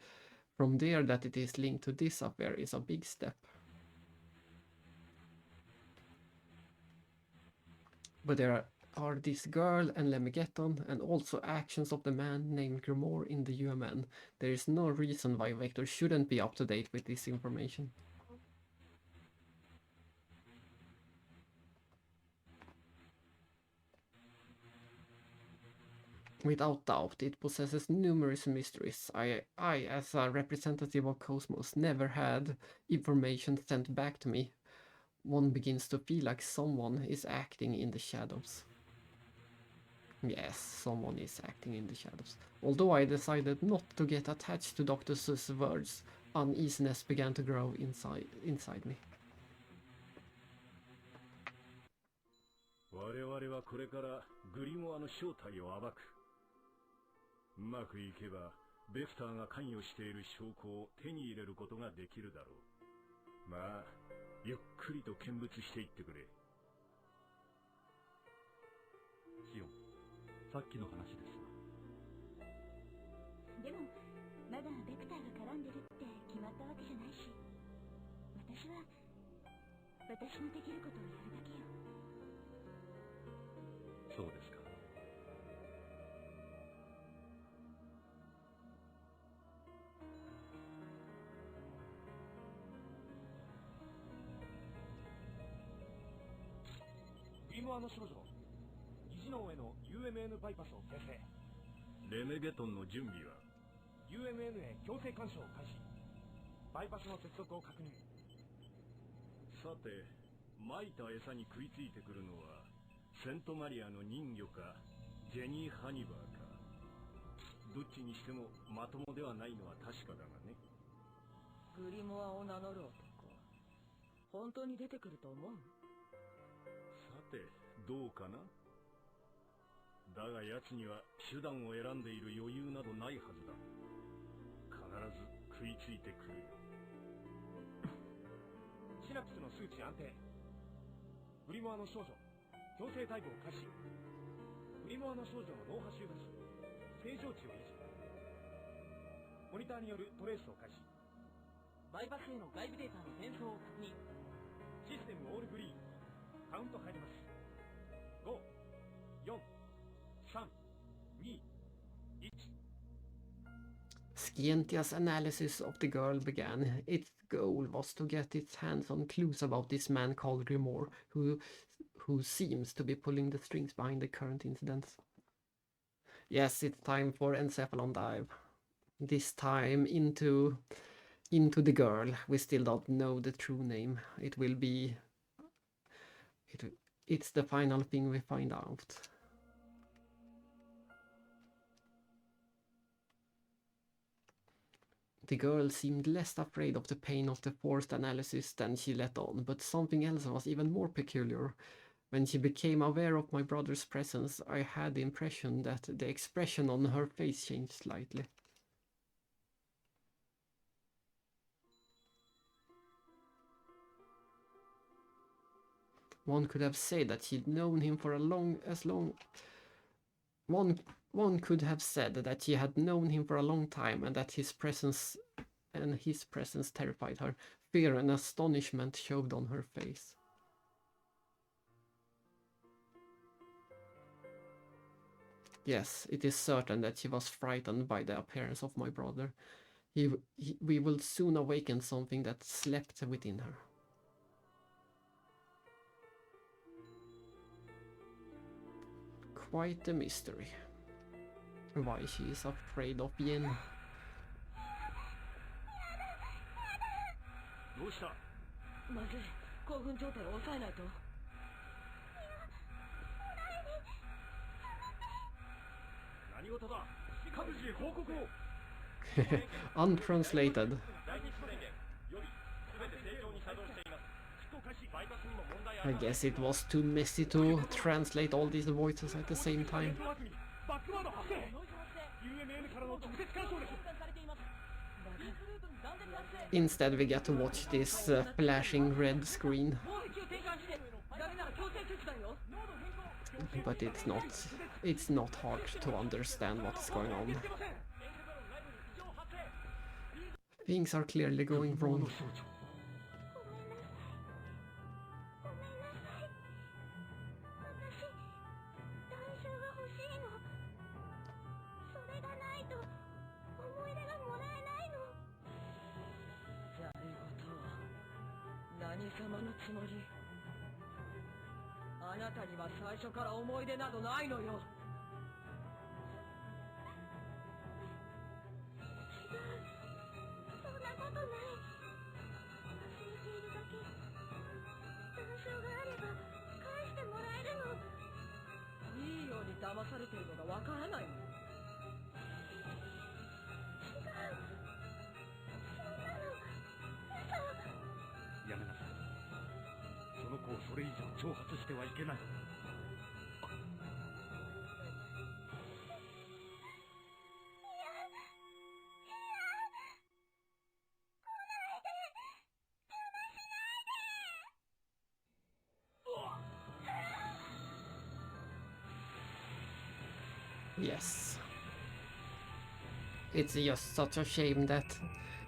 from there that it is linked to this affair is a big step. But there are this girl and Lemegeton, and also actions of the man named Grimoire in the UMN. There is no reason why Vector shouldn't be up to date with this information. Without doubt, it possesses numerous mysteries. I, as a representative of Cosmos, never had information sent back to me. One begins to feel like someone is acting in the shadows. Yes, someone is acting in the shadows. Although I decided not to get attached to Doctor's words, uneasiness began to grow inside me. 我々はこれからグリモアの正体を暴く。うまくいけばベクターが関与している証拠を手に入れることができるだろう。まあゆっくりと見物していってくれ。シオン、さっきの話ですが。でもまだベクターが絡んでるって決まったわけじゃないし、私は私のできることをやるだけよ。そうですか。グリモアの少女、議事能への UMN バイパスを形成。レメゲトンの準備は UMN へ強制干渉を開始。バイパスの接続を確認。さて、撒いた餌に食いついてくるのはセントマリアの人魚かジェニー・ハニバーか。どっちにしてもまともではないのは確かだがね。グリモアを名乗る男、本当に出てくると思う？さて、どうかな。だが奴には手段を選んでいる余裕などないはずだ。必ず食いついてくるよ。シナプスの数値安定。グリモアの少女、強制逮捕を開始。グリモアの少女の脳波周波値、正常値を維持。モニターによるトレースを開始。バイパスへの外部データの転送を確認。システムオールグリーン。カウント入ります。5、4、3、2、1。 Scientia's analysis of the girl began. Its goal was to get its hands on clues about this man called Grimoire, who seems to be pulling the strings behind the current incidents. Yes, it's time for Encephalon Dive. This time into the girl. We still don't know the true name. It's the final thing we find out. The girl seemed less afraid of the pain of the forced analysis than she let on, but something else was even more peculiar. When she became aware of my brother's presence, I had the impression that the expression on her face changed slightly. One could have said that she'd known him for one could have said that she had known him for a long time, and that his presence terrified her. Fear and astonishment showed on her face. Yes, it is certain that she was frightened by the appearance of my brother. We will soon awaken something that slept within her. Quite a mystery. Why she is afraid of Yin. どうした？まずい、興奮状態を抑えないと。何事だ？各自へ報告を。Untranslated. I guess it was too messy to translate all these voices at the same time. Instead we get to watch this flashing red screen. But it's not hard to understand what's going on. Things are clearly going wrong. Yes. It's just such a shame that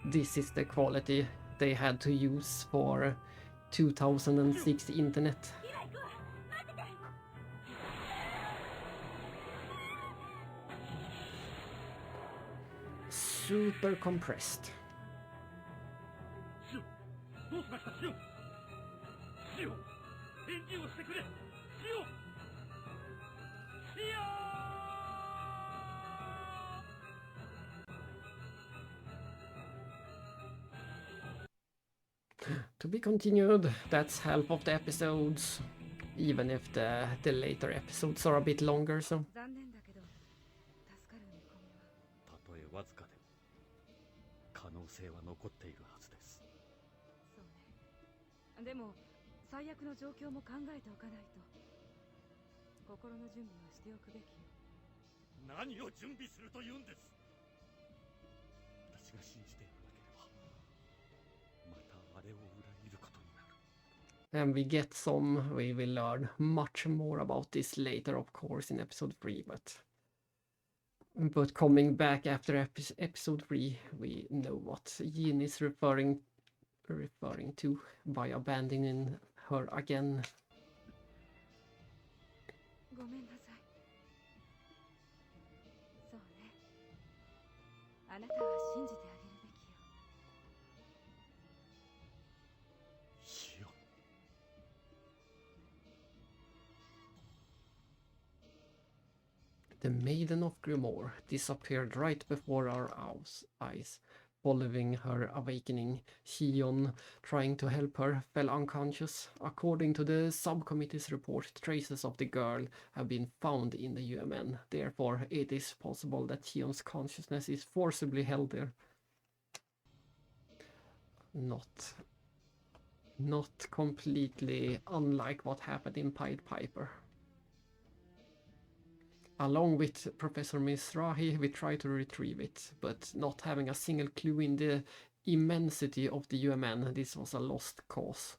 this is the quality they had to use for 2006 internet. Super compressed. To be continued, that's half of the episodes, even if the later episodes are a bit longer, so. たとえわずかでも可能性は残っているはずです。そうね。でも最悪の状況も考えておかないと。心の準備はしておくべきよ。何を準備すると言うんです。私が信じていなければまたあれを裏切ることになる。And we will learn much more about this later, of course, in episode 3, but coming back after episode 3, we know what Yin is referring to by abandoning her again. ごめんなさい。そうね。あなたは信じてあげるべきよ。シオン。The Maiden of Grimoire disappeared right before our eyes. Following her awakening, Xion, trying to help her, fell unconscious. According to the subcommittee's report, traces of the girl have been found in the UMN. Therefore, it is possible that Xion's consciousness is forcibly held there. not completely unlike what happened in Pied Piper. Along with Professor Mizrahi, we try to retrieve it, but not having a single clue in the immensity of the UMN, this was a lost cause.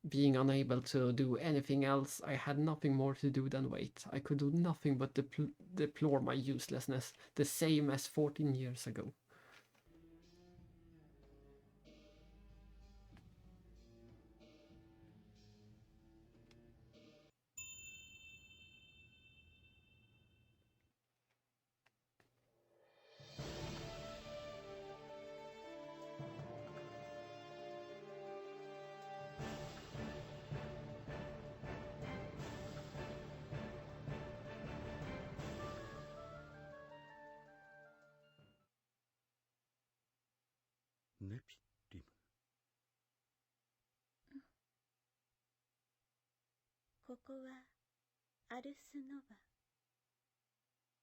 Being unable to do anything else, I had nothing more to do than wait. I could do nothing but deplore my uselessness, the same as 14 years ago.ネピリム。ここはアルスノバ。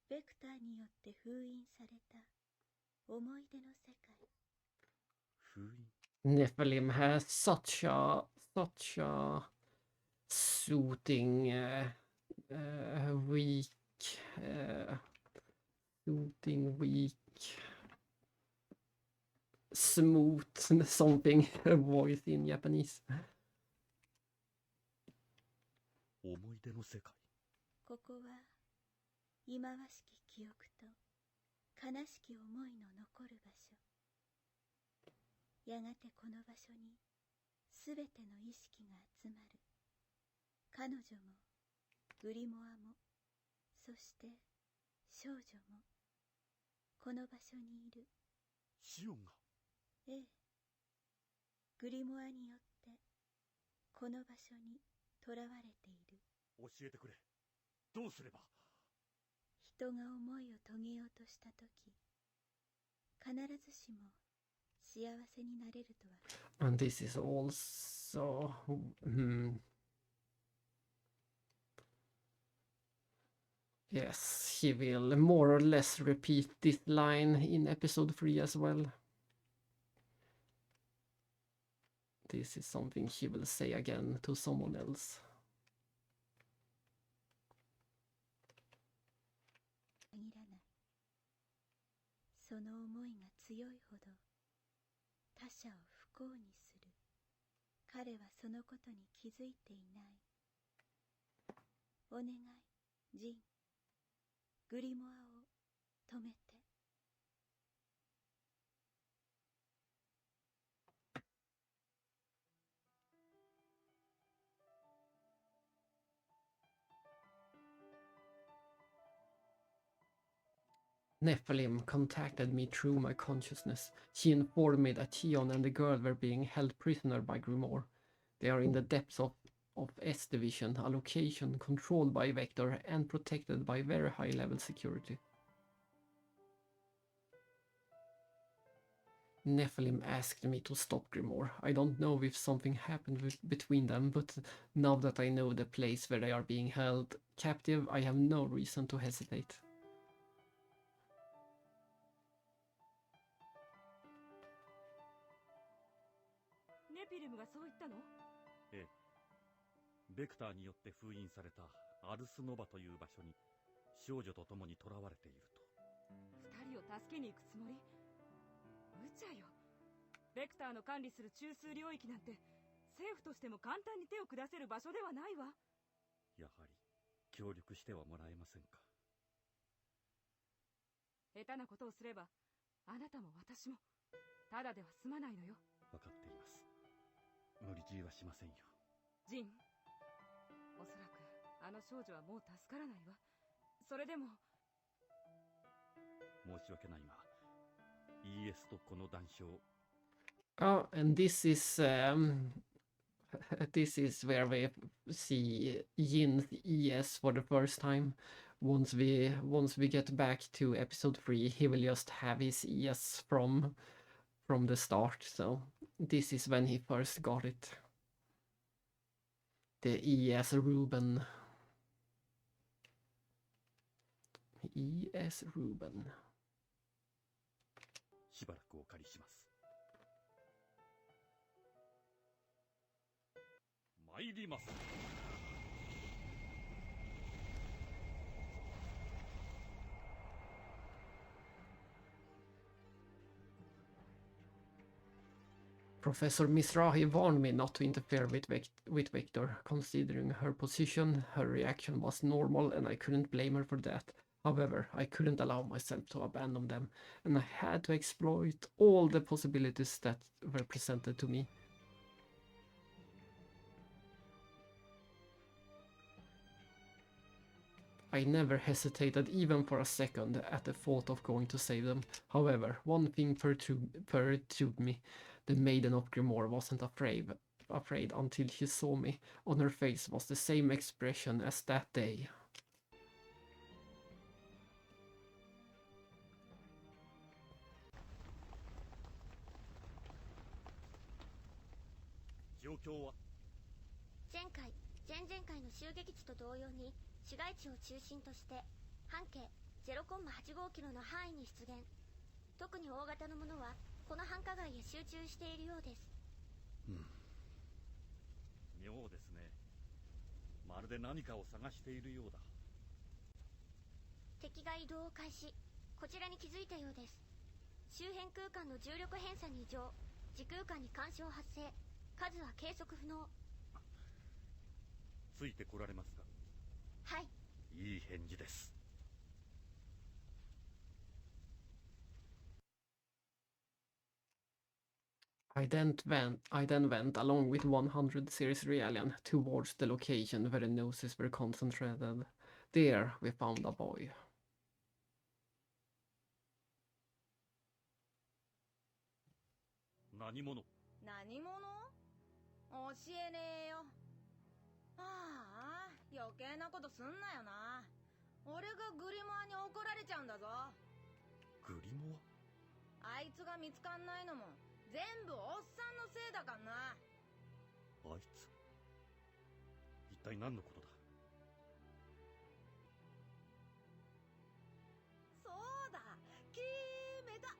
ベクターによって封印された思い出の世界。封印。 Nephilim has such a soothing, weak, smooth something voice in Japanese. 思い出の世界。ここは忌まわしき記憶と悲しき思いの残る場所。やがてこの場所にすべての意識が集まる。彼女もグリモアも、そして少女もこの場所にいる。シオンが。ええ、グリモアによってこの場所に囚われている。教えてくれ。どうすれば。人が思いを遂げようとしたとき、必ずしも幸せになれるとは。And this is also yes, he will more or less repeat this line in episode 3 as well. This is something he will say again to someone else. 限らない。その思いが強いほど他者を不幸にする。彼はそのことに気づいていない。お願い、ジン。グリモアを止めて。Nephilim contacted me through my consciousness. She informed me that Tion and the girl were being held prisoner by Grimoire. They are in the depths of S Division, a location controlled by Vector and protected by very high-level security. Nephilim asked me to stop Grimoire. I don't know if something happened between them, but now that I know the place where they are being held captive, I have no reason to hesitate. ネピルムがそう言ったの？ええ。ベクターによって封印されたアルスノバという場所に少女と共に囚われていると。二人を助けに行くつもり？無茶よ。ベクターの管理する中枢領域なんて政府としても簡単に手を下せる場所ではないわ。やはり協力してはもらえませんか。下手なことをすればあなたも私もただでは済まないのよ。分かっています。無理強いはしませんよ。ジン、おそらくあの少女はもう助からないわ。それでも申し訳ないが ES とこの談笑。 Oh, and this is where we see Yin's ES for the first time. Once we get back to episode 3, he will just have his ES from the start. So this is when he first got it. The ES Ruben. ES Ruben. しばらくお借りします。参ります。Professor Mizrahi warned me not to interfere with Victor. Considering her position, her reaction was normal and I couldn't blame her for that. However, I couldn't allow myself to abandon them, and I had to exploit all the possibilities that were presented to me. I never hesitated even for a second at the thought of going to save them. However, one thing perturbed me. The Maiden of Grimoire wasn't afraid until she saw me. On her face was the same expression as that day.前々回の襲撃地と同様に市街地を中心として半径 0.85 キロの範囲に出現。特に大型のものはこの繁華街へ集中しているようです。妙ですね。まるで何かを探しているようだ。敵が移動を開始。こちらに気づいたようです。周辺空間の重力偏差に異常、時空間に干渉発生、数は計測不能。ついてこられますか？はい。いい返事です。I then went, along with 100 Series Realian, towards the location where the noses were concentrated. There we found a boy. 何者？何者？教えねえよ。ああ、余計なことすんなよな。俺がグリモアに怒られちゃうんだぞ。グリモア？あいつが見つかんないのも全部おっさんのせいだかんな。あいつ、一体何のことだ？そうだ、決めた。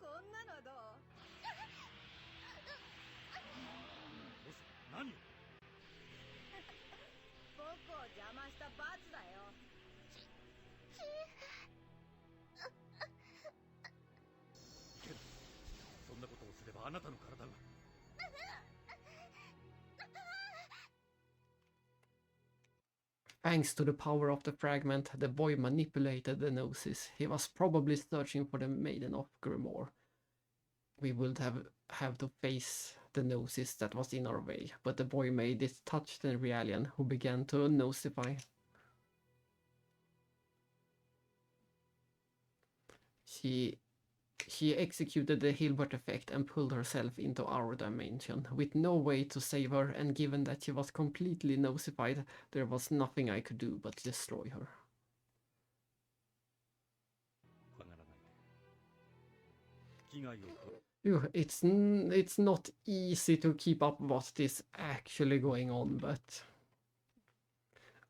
こんなのはどう？ボス、何を？僕を邪魔した罰だよ。けど、そんなことをすればあなたの体が。Thanks to the power of the fragment, the boy manipulated the noses. He was probably searching for the Maiden of Grimoire. We would have to face the gnosis that was in our way, but the boy made it touch the Realian, who began to nosify. She executed the Hilbert effect and pulled herself into our dimension, with no way to save her, and given that she was completely nosified, there was nothing I could do but destroy her. It's not easy to keep up what is actually going on,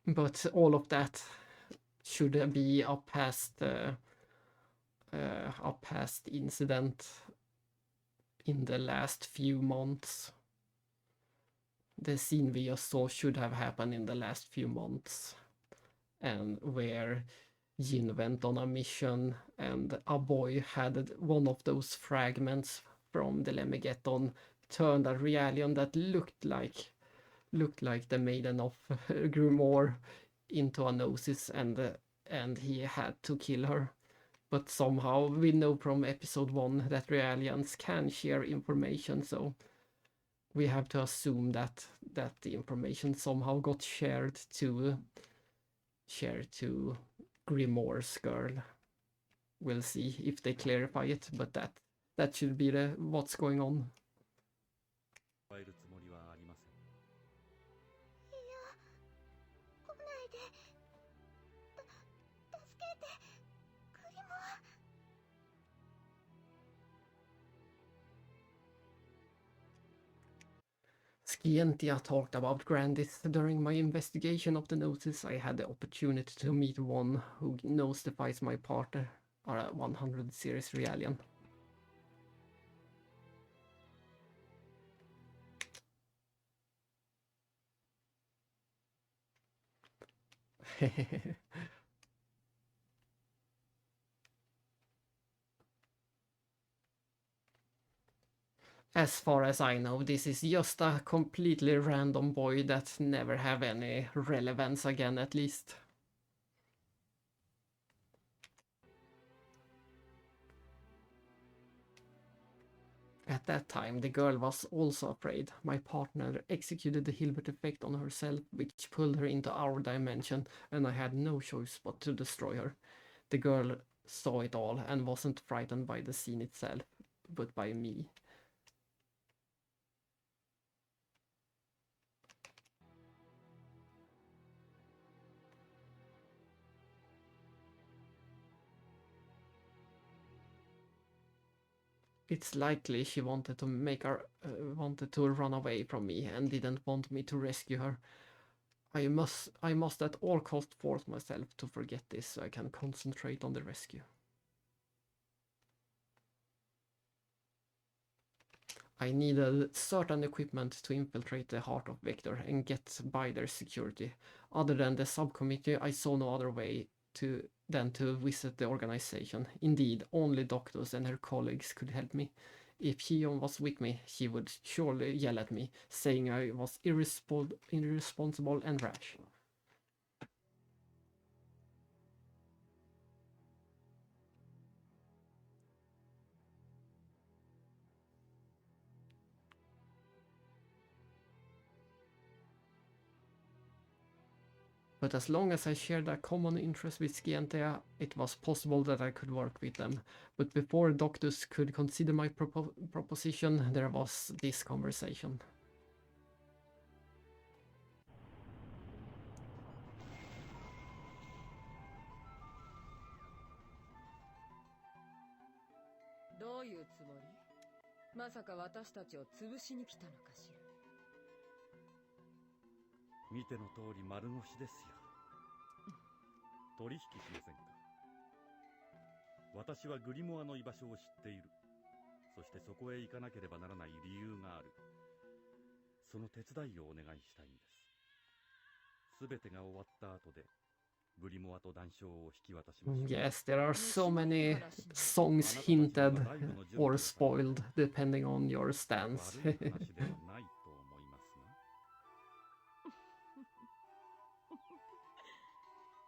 but all of that should be a past incident in the last few months. The scene we just saw should have happened in the last few months, and where Jin went on a mission and a boy had one of those fragments from the Lemegeton, turned a Realian that looked like the Maiden of Grimoire into a Gnosis, and he had to kill her. But somehow we know from episode 1 that Realians can share information, so we have to assume that the information somehow got shared to Grimoire's girl. We'll see if they clarify it, but that should be what's going on. Scientia talked about Grandis. During my investigation of the notice, I had the opportunity to meet one who nosifies my partner, a 100 Series Realian. As far as I know, this is just a completely random boy that never have any relevance again, at least. At that time, the girl was also afraid. My partner executed the Hilbert effect on herself, which pulled her into our dimension, and I had no choice but to destroy her. The girl saw it all and wasn't frightened by the scene itself, but by me. It's likely she wanted to run away from me and didn't want me to rescue her. I must at all cost force myself to forget this so I can concentrate on the rescue. I needed certain equipment to infiltrate the heart of Vector and get by their security. Other than the subcommittee, I saw no other way than to visit the organization. Indeed, only doctors and her colleagues could help me. If Shion was with me, she would surely yell at me, saying I was irresponsible and rash. But as long as I shared a common interest with Scientia, it was possible that I could work with them. But before doctors could consider my proposition, there was this conversation.どういうつもり？まさか私たちを潰しに来たのかしら。見ての通り丸腰ですよ。取引しませんか。私はグリモアの居場所を知っている。そしてそこへ行かなければならない理由がある。その手伝いをお願いしたいんです。すべてが終わった後でグリモアと談笑を引き渡しましょう。Yes, there are so many songs hinted or spoiled depending on your stance. 悪い話ではないと思いますが。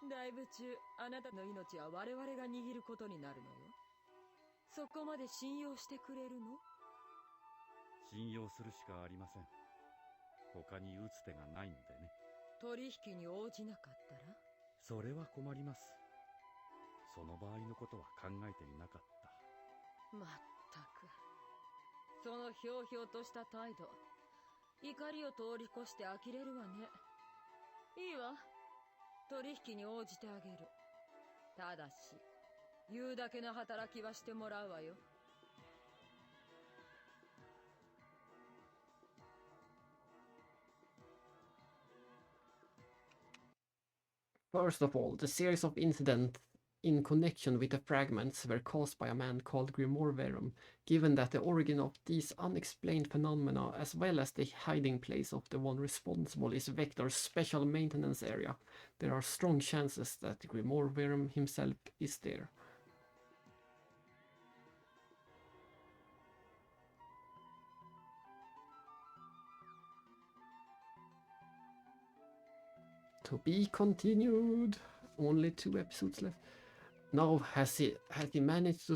だいぶ中、あなたの命は我々が握ることになるのよ。そこまで信用してくれるの？信用するしかありません。他に打つ手がないんでね。取引に応じなかったら？それは困ります。その場合のことは考えていなかった。まったく。そのひょうひょうとした態度。怒りを通り越して呆れるわね。いいわ。取引に応じてあげる。ただし、言うだけの働きはしてもらうわよ。First of all, the series of incidents in connection with the fragments were caused by a man called Grimoire Verum. Given that the origin of these unexplained phenomena, as well as the hiding place of the one responsible, is Vector's special maintenance area, there are strong chances that Grimoire Verum himself is there. To be continued. Only 2 episodes left. Now how has he managed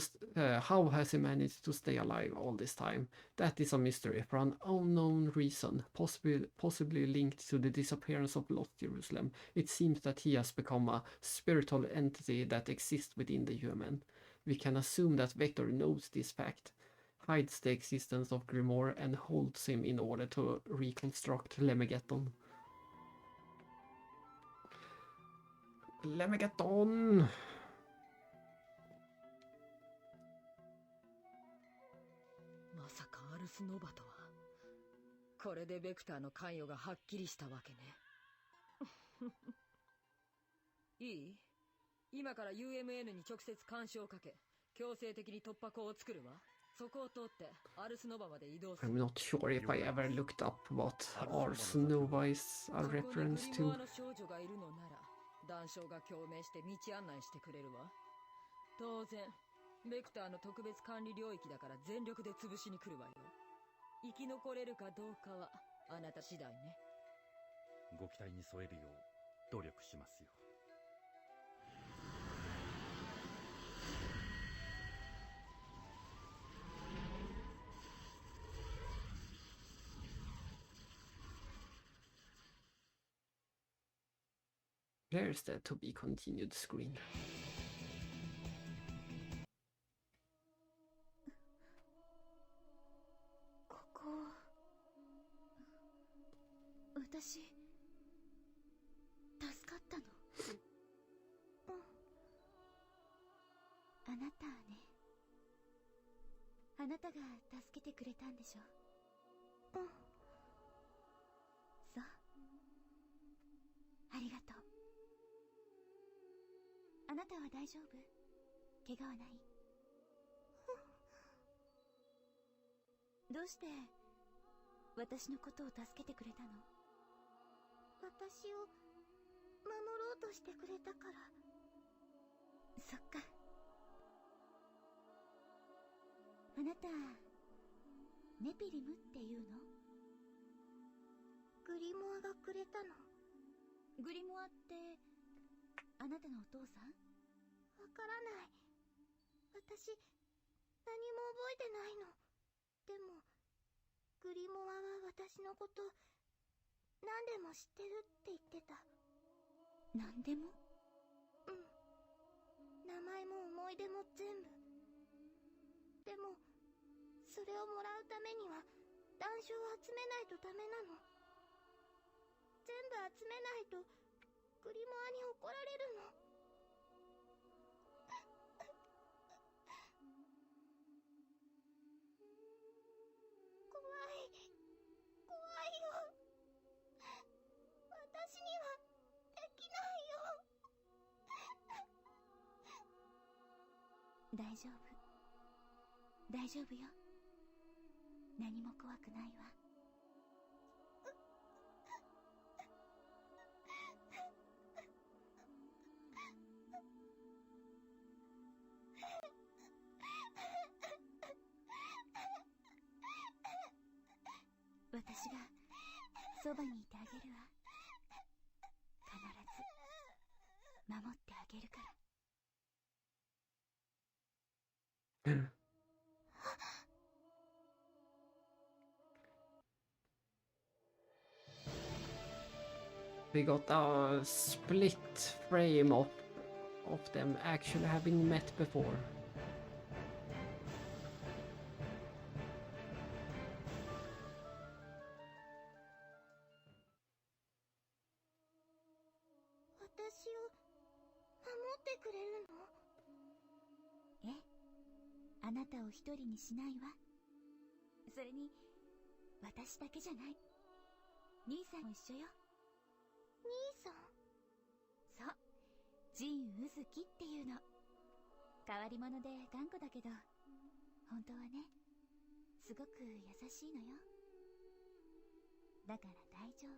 to stay alive all this time? That is a mystery for an unknown reason, possibly linked to the disappearance of Lost Jerusalem. It seems that he has become a spiritual entity that exists within the human. We can assume that Vector knows this fact, hides the existence of Grimoire, and holds him in order to reconstruct Lemegeton. Lemegeton! まさかアルスノバとは。これでベクターの関与がはっきりしたわけね。いい？今から UMN に直接干渉をかけ、強制的に突破口を作るわ。そこを通ってアルスノバまで移動する。I'm not sure if I ever looked up what Ars Nova is a reference to. ここにグリモアの少女がいるのなら、団将が共鳴して道案内してくれるわ。当然ベクターの特別管理領域だから全力で潰しに来るわよ。生き残れるかどうかはあなた次第ね。ご期待に添えるよう努力しますよ。There's the to be continued screen. ここ私助かったの。うん。あなたね。あなたが助けてくれたんでしょ。うん。そう。ありがとう。あなたは大丈夫？怪我はない？どうして私のことを助けてくれたの？私を守ろうとしてくれたから。そっか。あなたネピリムっていうの？グリモアがくれたの。グリモアってあなたのお父さん？わからない。私何も覚えてないの。でもグリモアは私のこと何でも知ってるって言ってた。何でも？うん。名前も思い出も全部。でもそれをもらうためには団章を集めないとダメなの。全部集めないとグリモアに怒られるの。怖い怖いよ。私にはできないよ。大丈夫大丈夫よ。何も怖くないわ。私がそばにいてあげるわ。必ず守ってあげるから。We got a split frame of them actually having met before. Eh? あなたを一人にしないわ。それに私だけじゃない。兄さんも一緒よ。兄さん？そう、ジン・ウズキっていうの。変わり者で頑固だけど本当はね、すごく優しいのよ。だから大丈夫。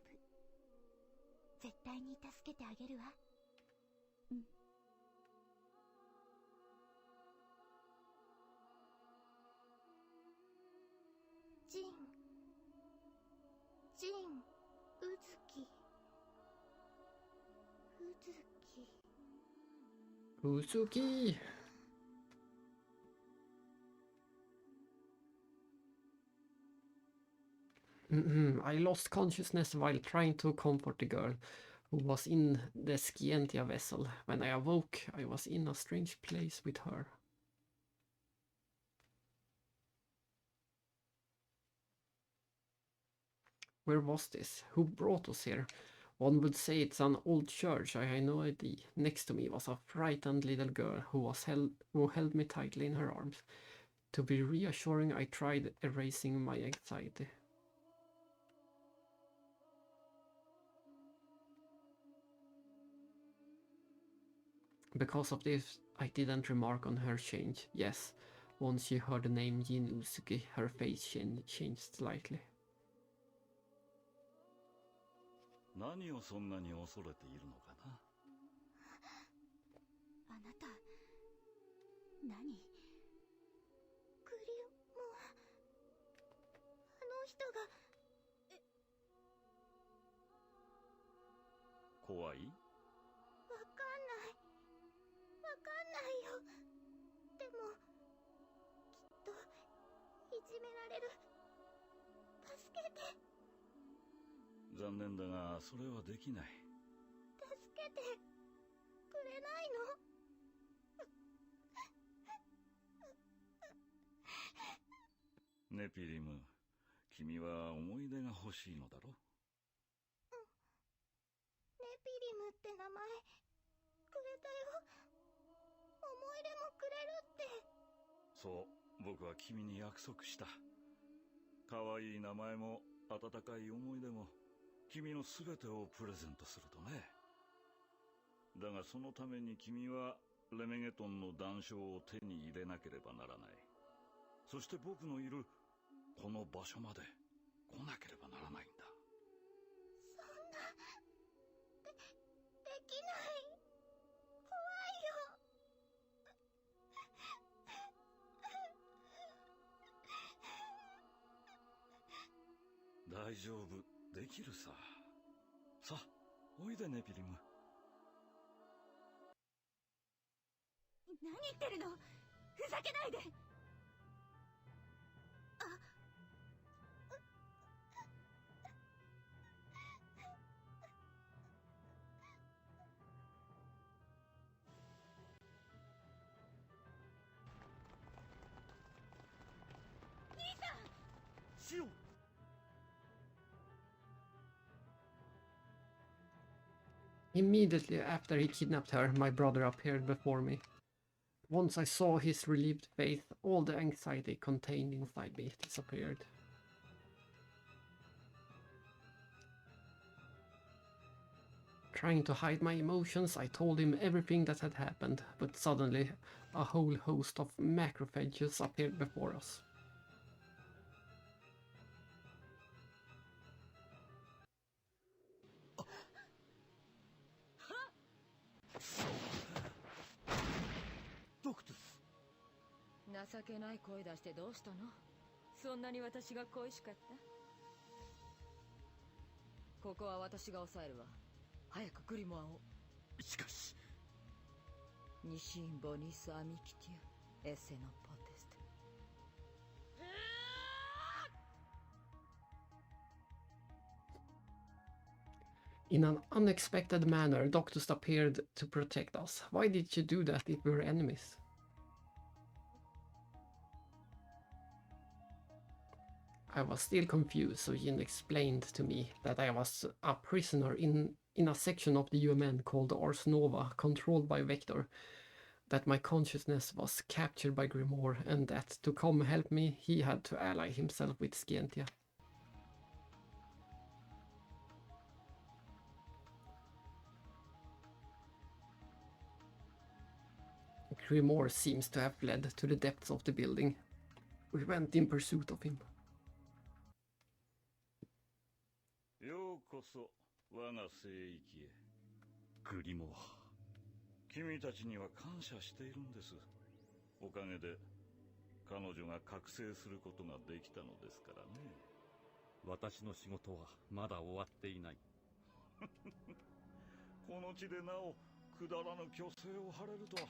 絶対に助けてあげるわ。うん。ジン、うずき、Uzuki! I lost consciousness while trying to comfort the girl who was in the Scientia vessel. When I awoke, I was in a strange place with her. Where was this? Who brought us here? One would say it's an old church, I had no idea. Next to me was a frightened little girl who held me tightly in her arms. To be reassuring, I tried erasing my anxiety. Because of this, I didn't remark on her change. Yes, once she heard the name Jin Usuki, her face changed slightly. 何をそんなに恐れているのかな。何？グリモア、あの人が。怖い？わかんないよ。でもきっといじめられる。助けて。残念だがそれはできない。助けてくれないの？ネピリム、君は思い出が欲しいのだろ？ネピリムって名前くれたよ。思い出もくれるって。そう、僕は君に約束した。可愛い名前も温かい思い出も君の全てをプレゼントするとね。だがそのために君はレメゲトンの断章を手に入れなければならない。そして僕のいるこの場所まで来なければならないんだ。そんな、できない。怖いよ。大丈夫、できるさ。さあ、おいでネピリム。何言ってるの？ふざけないで。シオン。Immediately after he kidnapped her, my brother appeared before me. Once I saw his relieved face, all the anxiety contained inside me disappeared. Trying to hide my emotions, I told him everything that had happened, but suddenly a whole host of macrophages appeared before us. Doctus! 情けない声出してどうしたの？そんなに私が恋しかった？ここは私が抑えるわ。早くグリモアを。しかし。ニシンボニスアミキティアエセノポテスト。In an unexpected manner, Doctus appeared to protect us. Why did you do that if we were enemies? I was still confused, so Jin explained to me that I was a prisoner in a section of the UMN called Ars Nova, controlled by Vector, that my consciousness was captured by Grimoire, and that to come help me, he had to ally himself with Scientia. Grimoire seems to have fled to the depths of the building. We went in pursuit of him. ようこそ我が聖域へ。グリモア。君たちには感謝しているんです。おかげで彼女が覚醒することができたのですからね。私の仕事はまだ終わっていない。この地でなおくだらぬ虚勢を張れるとは。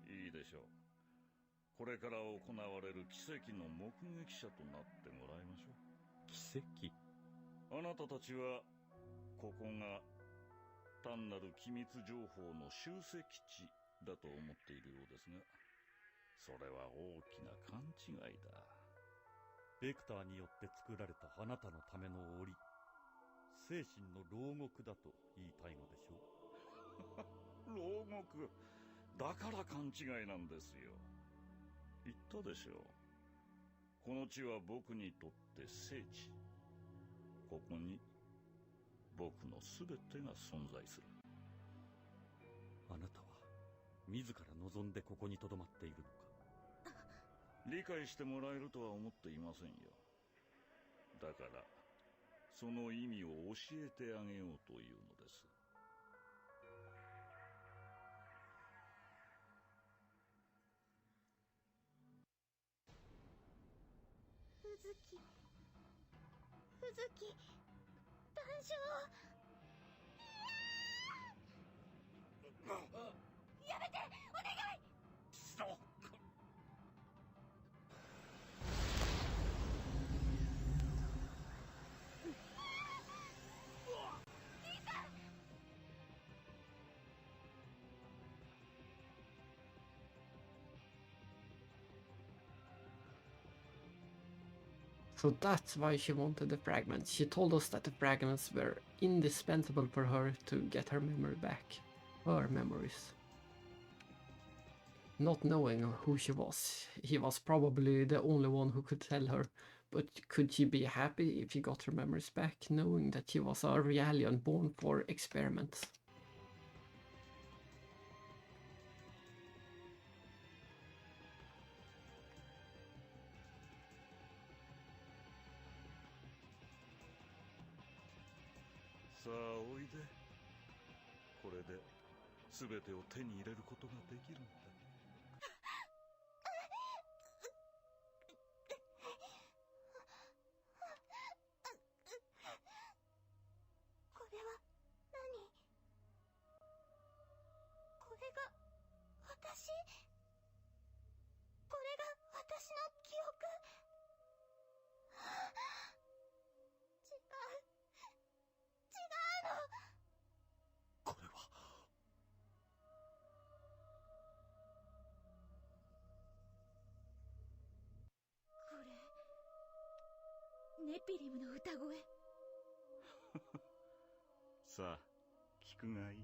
いいでしょう。これから行われる奇跡の目撃者となってもらいましょう。奇跡？あなたたちはここが単なる機密情報の集積地だと思っているようですが、それは大きな勘違いだ。ベクターによって作られたあなたのための檻、精神の牢獄だと言いたいのでしょう。牢獄だから勘違いなんですよ。言ったでしょう。この地は僕にとって聖地。ここに僕の全てが存在する。あなたは自ら望んでここに留まっているのか？理解してもらえるとは思っていませんよ。だからその意味を教えてあげようというのです。月誕生。やめてお願い。そう。So that's why she wanted the fragments. She told us that the fragments were indispensable for her to get her memory back. Her memories. Not knowing who she was, he was probably the only one who could tell her. But could she be happy if she got her memories back, knowing that she was a Realian born for experiments?さあおいで。これで全てを手に入れることができるんだ。これは何？これが私？これが私の記憶？違うの。これはこれネピリムの歌声。さあ聞くがいい、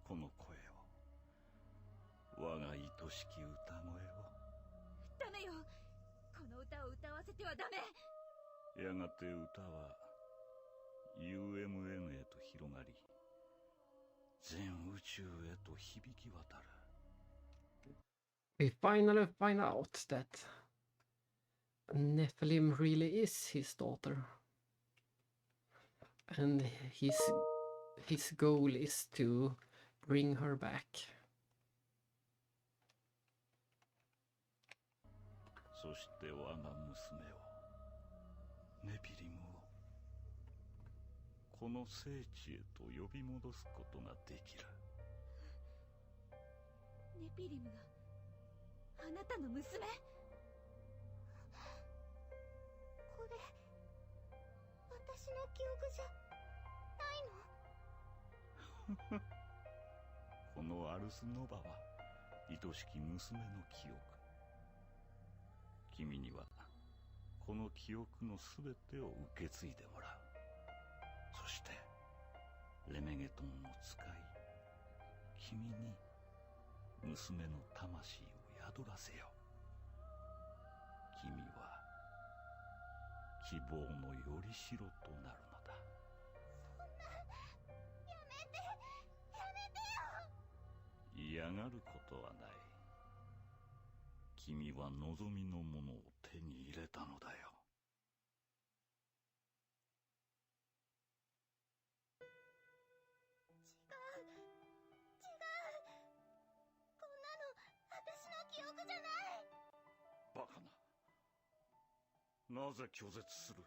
この声を。我が愛しき歌声を。ダメよ、この歌を歌わせてはダメ。やがて歌は UMN へと広がり、全宇宙へと響き渡る。We finally find out that Nephilim really is his daughter. And his goal is to bring her back. そして我が娘を、ネピリムを、この聖地へと呼び戻すことができる。ネピリムがあなたの娘？これ私の記憶じゃないの？このアルスノバは愛しき娘の記憶。君にはこの記憶のすべてを受け継いでもらう。そしてレメゲトンを使い、君に娘の魂を宿らせよう。君は希望のよりしろとなるのだ。そんな、やめてよ。嫌がることはない。君は望みのものを手に入れたのだよ。違う。こんなの私の記憶じゃない。バカな。なぜ拒絶する？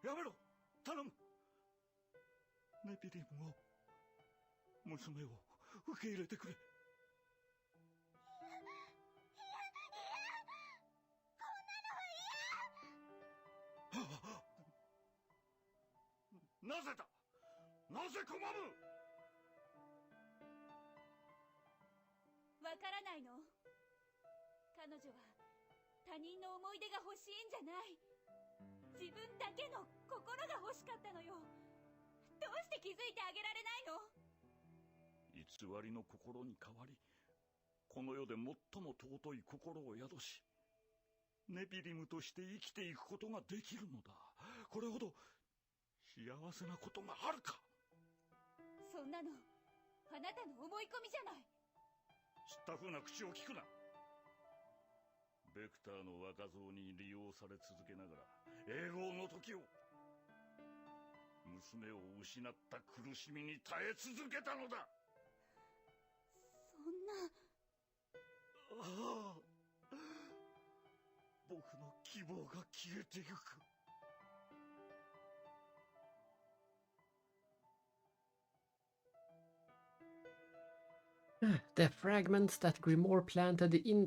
やめろ！頼む！ネピリムを、娘を受け入れてくれ。なぜだ！なぜ拒む！わからないの？彼女は他人の思い出が欲しいんじゃない。自分だけの心が欲しかったのよ。どうして気づいてあげられないの？偽りの心に変わり、この世で最も尊い心を宿し、ネピリムとして生きていくことができるのだ。これほど幸せなことがあるか。そんなのあなたの思い込みじゃない。知ったふうな口を聞くな。ベクターの若造に利用され続けながら永劫の時を、娘を失った苦しみに耐え続けたのだ。そんな。ああ、僕の希望が消えてゆく。The fragments that Grimoire planted in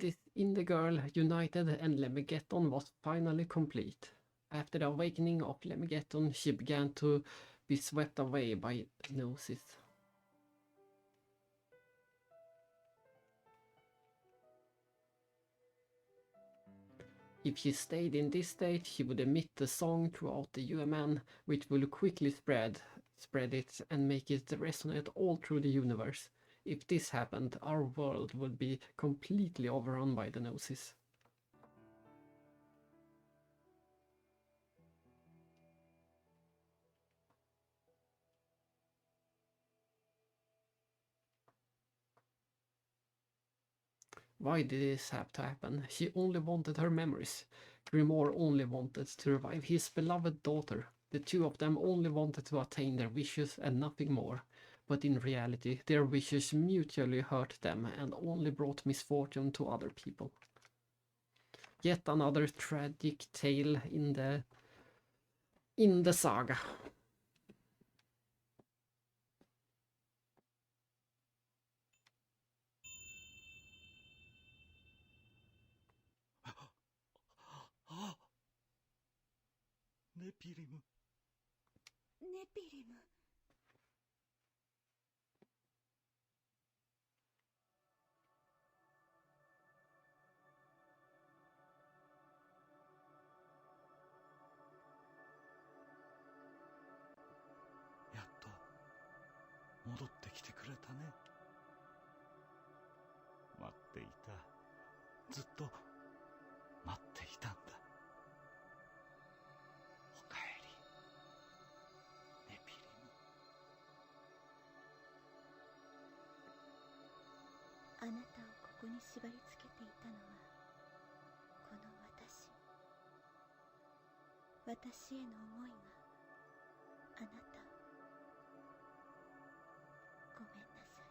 the girl united and Lemegeton was finally complete. After the awakening of Lemegeton, she began to be swept away by Gnosis. If she stayed in this state, she would emit the song throughout the UMN, which will quickly spread it and make it resonate all through the universe. If this happened, our world would be completely overrun by the Gnosis. Why did this have to happen? She only wanted her memories. Grimoire only wanted to revive his beloved daughter. The two of them only wanted to attain their wishes and nothing more. But in reality, their wishes mutually hurt them and only brought misfortune to other people. Yet another tragic tale in the saga.ネピリム。ネピリム。やっと戻ってきてくれたね。待っていた。ずっと待っていたんだ。おかえり、ネピリム。あなたをここに縛り付けていたのはこの私。私への思いがあなたを。ごめんなさい。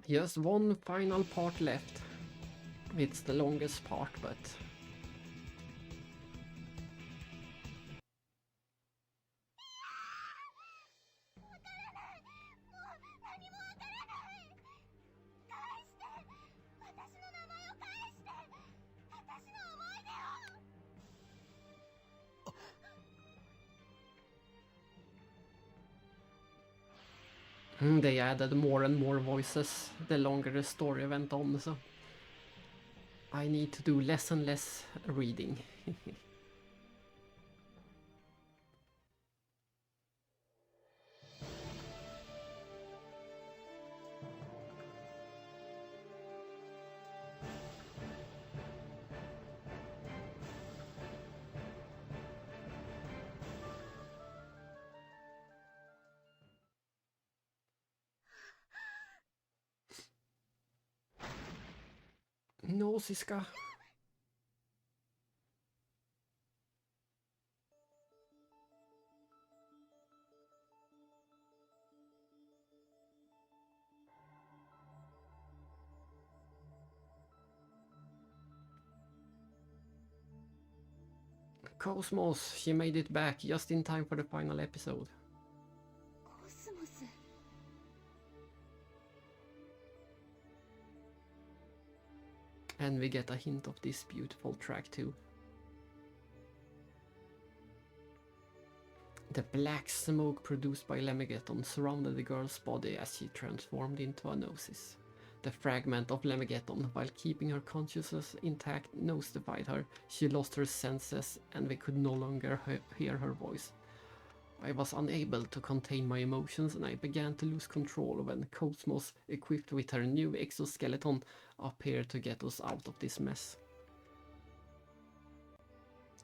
Just one final part left. It's the longest part, but... They added more and more voices the longer the story went on, so I need to do less and less reading. No, Siska. Cosmos, she made it back just in time for the final episode. コスモス。And we get a hint of this beautiful track too. The black smoke produced by Lemegeton surrounded the girl's body as she transformed into a Gnosis. The fragment of Lemegeton, while keeping her consciousness intact, nosified her. She lost her senses and we could no longer hear her voice. I was unable to contain my emotions and I began to lose control when Cosmos, equipped with her new exoskeleton, appeared to get us out of this mess.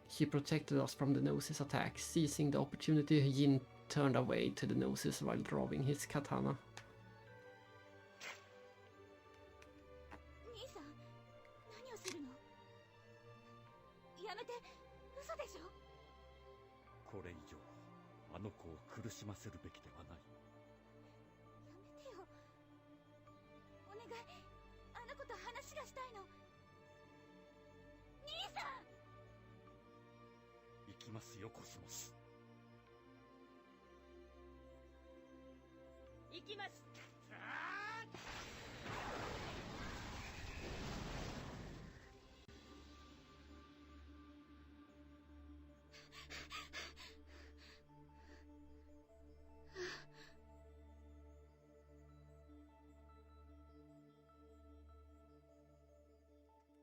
He protected us from the Gnosis attack. Seizing the opportunity, Yin turned away to the Gnosis while drawing his katana. 兄さん、何をするの？やめて、嘘でしょ？これ以上あの子を苦しませるべきではない。やめてよ。お願い、あの子と話がしたいの。兄さん！行きますよ、コスモス。行きます。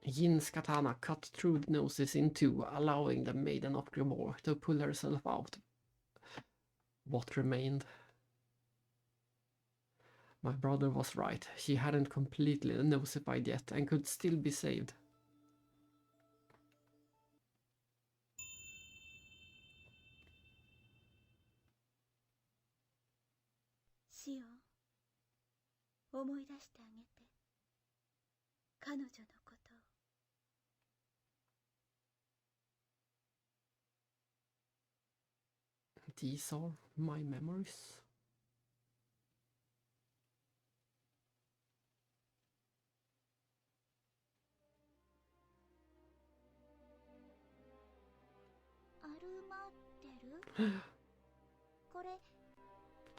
Yin's katana cut through the Gnosis in two, allowing the Maiden of Grimoire to pull herself out. What remained? My brother was right. She hadn't completely gnosified yet and could still be saved. Xion, 思い出してあげて。彼女のことを。These are my memories.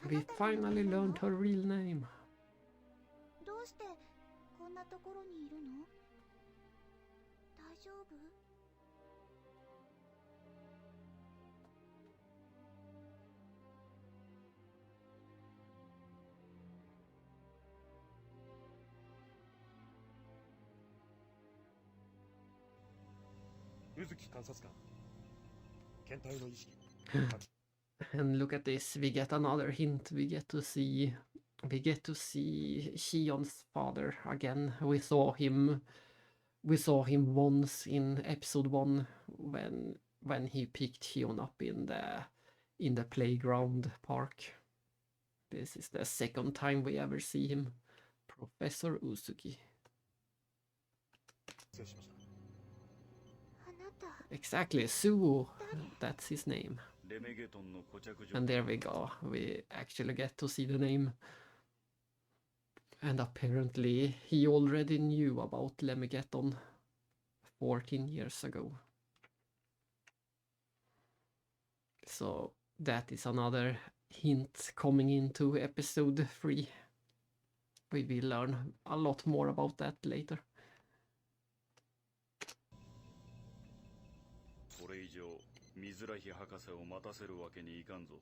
We finally learned her real name. どうしてこんなところにいるの？大丈夫？宇月監察官、検体の意識。And look at this, we get another hint. We get to see Xion's father again. We saw him once in episode 1 when he picked Xion up in the playground park. This is the second time we ever see him. Professor Uzuki. Exactly, Suo. That's his name. And there we go. We actually get to see the name. And apparently he already knew about Lemegeton 14 years ago. So that is another hint coming into episode 3. We will learn a lot more about that later. これ以上水良博士を待たせるわけにいかんぞ。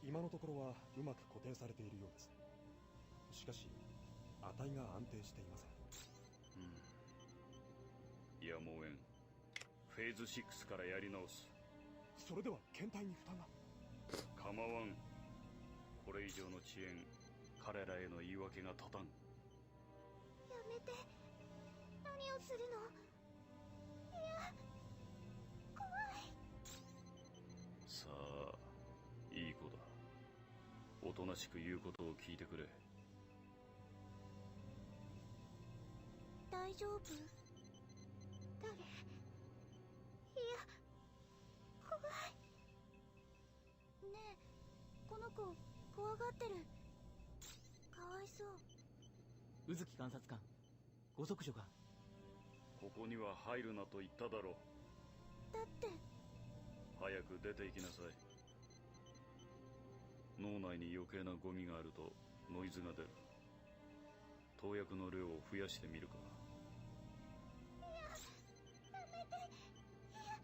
今のところはうまく固定されているようです。しかし値が安定していません。やむをえん。フェーズ6からやり直す。それでは検体に負担が。構わん。これ以上の遅延、彼らへの言い訳が立たん。やめて。何をするの？いや、怖い。さあ、いい子だ。おとなしく言うことを聞いてくれ。大丈夫？誰？いや、怖い。ねえ、この子怖がってる。かわいそう。宇月監察官、ご息女が。ここには入るなと言っただろう。だって早く出て行きなさい。脳内に余計なゴミがあるとノイズが出る。投薬の量を増やしてみるか。いや、やめて。いや、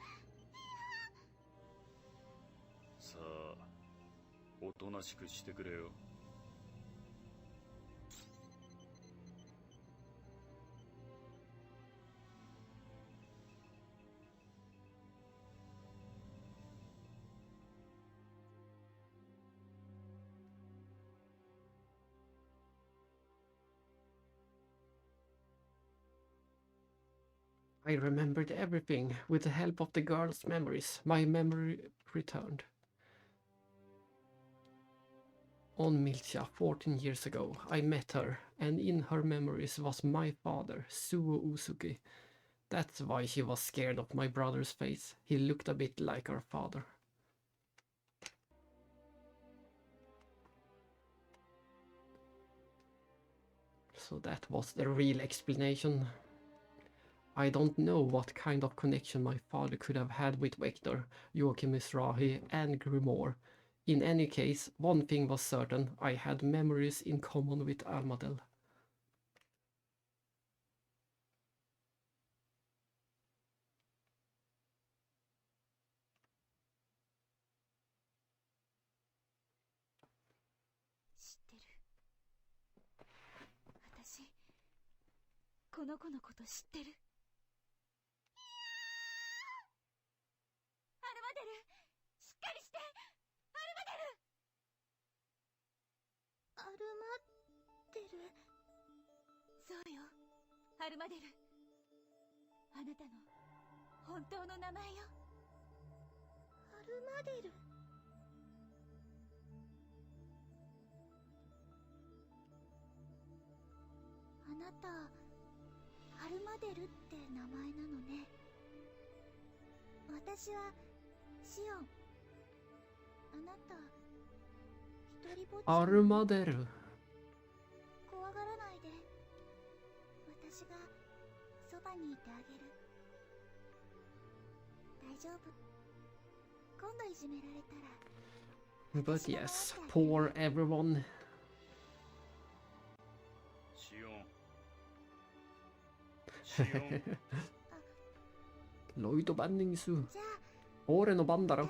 さあ、おとなしくしてくれよ。I remembered everything. With the help of the girl's memories, my memory returned. On Milcha, 14 years ago, I met her, and in her memories was my father, Suo Usuki. That's why she was scared of my brother's face. He looked a bit like her father. So that was the real explanation. I don't know what kind of connection my father could have had with Vector, Joachim Mizrahi, and Grimoire. In any case, one thing was certain, I had memories in common with Armadel.私、この子のこと知ってる？アルマデル、しっかりして！アルマデル！アルマデル？そうよ、アルマデル。あなたの本当の名前よ。アルマデル。あなた、アルマデルって名前なのね。私はシオン。あなた、一人ぼっち。アルマデル。怖がらないで。私がそばにいてあげる。大丈夫。今度いじめられたら。But yes, poor everyone. ロイド・バンニングス。俺の番だろ。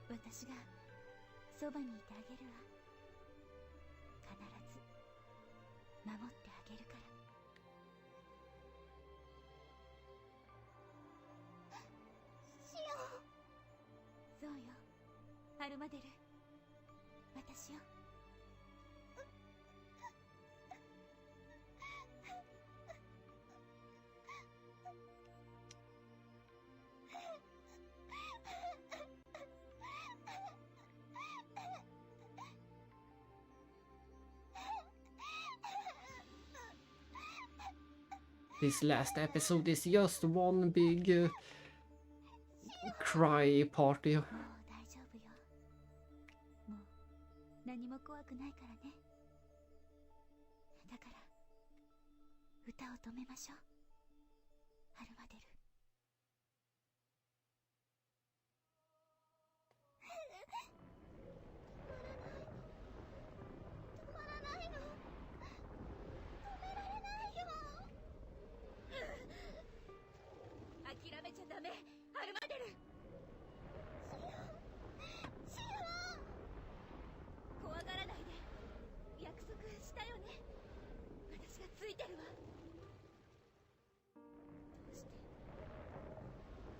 私がそばにいてあげるわ。必ず守ってあげるから。シオン。そうよ、アルマデル。私よ。This last episode is just one big cry party. もう大丈夫よ。もう何も怖くないからね。だから歌を止めましょう。アルマデル。止まらないの。止められないよ。諦めちゃダメ、アルマデル。シオン、怖がらないで。約束したよね。私がついてるわ。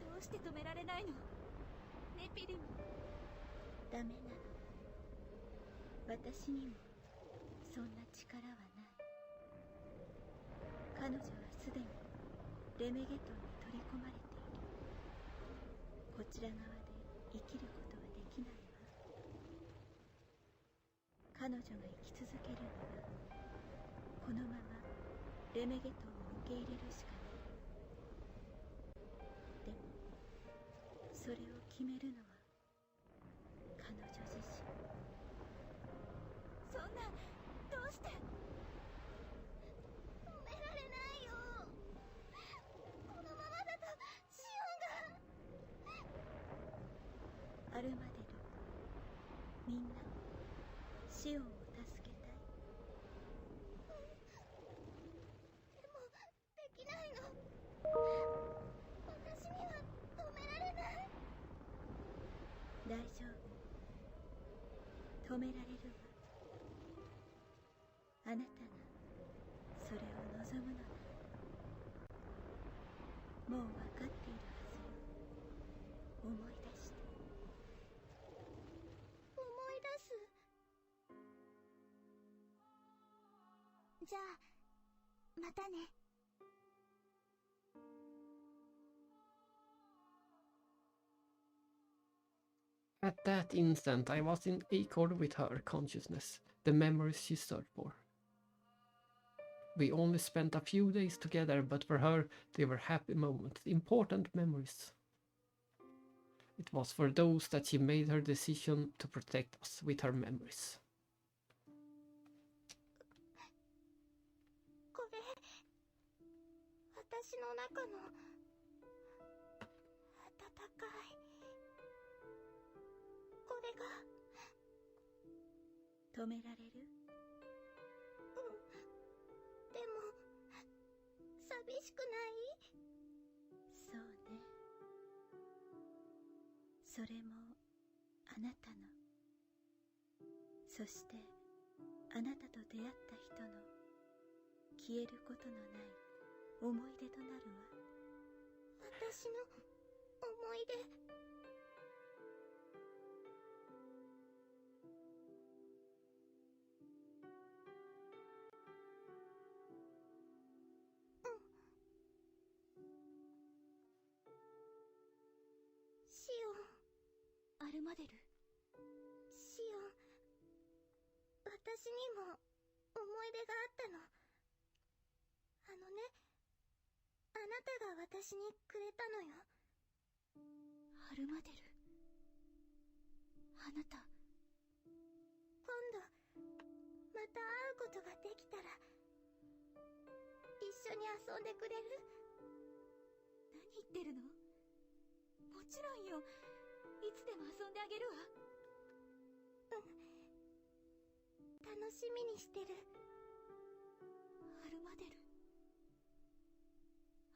どうして止められないの？ね、ピリム。ダメなの。私にもそんな力はない。彼女はすでにレメゲトンに取り込まれている。こちら側で生きることはできないわ。彼女が生き続けるにはこのままレメゲトンを受け入れるしかない。でもそれを決めるのは彼女自身。そんな、どうして？止められないよ。このままだとシオンが。アルマデル、みんなシオンを助けたい。でもできないの。私には止められない。大丈夫、止められるわ。あなたがそれを望むのなら。もう分かっているはずよ。思い出して。思い出す。じゃあまたね。At that instant, I was in accord with her consciousness, the memories she searched for. We only spent a few days together, but for her, they were happy moments, important memories. It was for those that she made her decision to protect us with her memories. これ、私の中の温かい、これが止められる？でも寂しくない？そうね。それもあなたの、そしてあなたと出会った人の消えることのない思い出となるわ。私の思い出。シオン、アルマデル。シオン、私にも思い出があったの。あのね、あなたが私にくれたのよ。アルマデル、あなた。今度また会うことができたら一緒に遊んでくれる？何言ってるの？もちろんよ。いつでも遊んであげるわ。楽しみにしてる。アルマデル、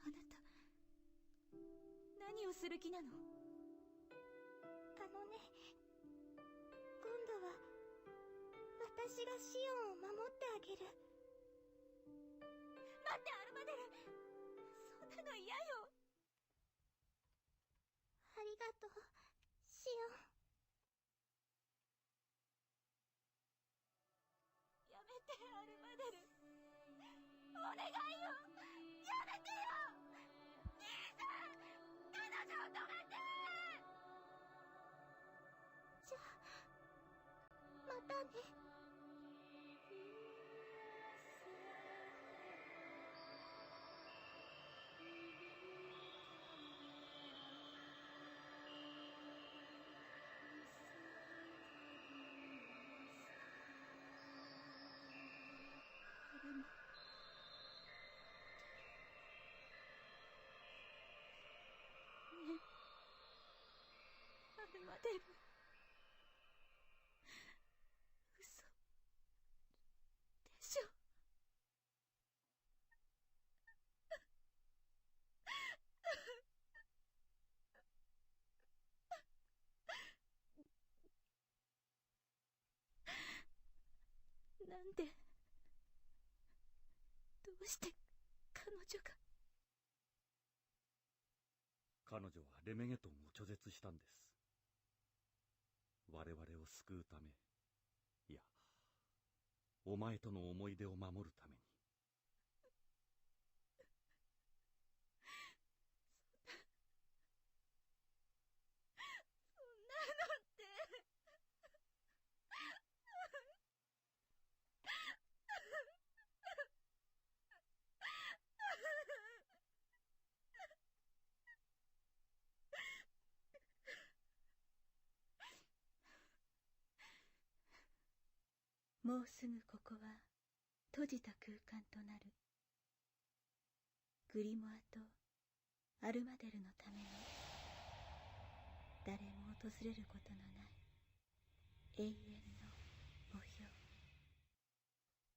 あなた何をする気なの？あのね、今度は私がシオンを守ってあげる。待って、アルマデル、そんなの嫌よ。ありがとう、シオン。やめて、アルマデル。お願いよ、やめてよ。兄さん、彼女を止めて。じゃあ、またね。アルマデル、嘘でしょ。なんで、どうして彼女が。彼女はレメゲトンを拒絶したんです。我々を救うため、いや、お前との思い出を守るために。そんなのって。もうすぐここは閉じた空間となる。グリモアとアルマデルのための、誰も訪れることのない永遠の墓標。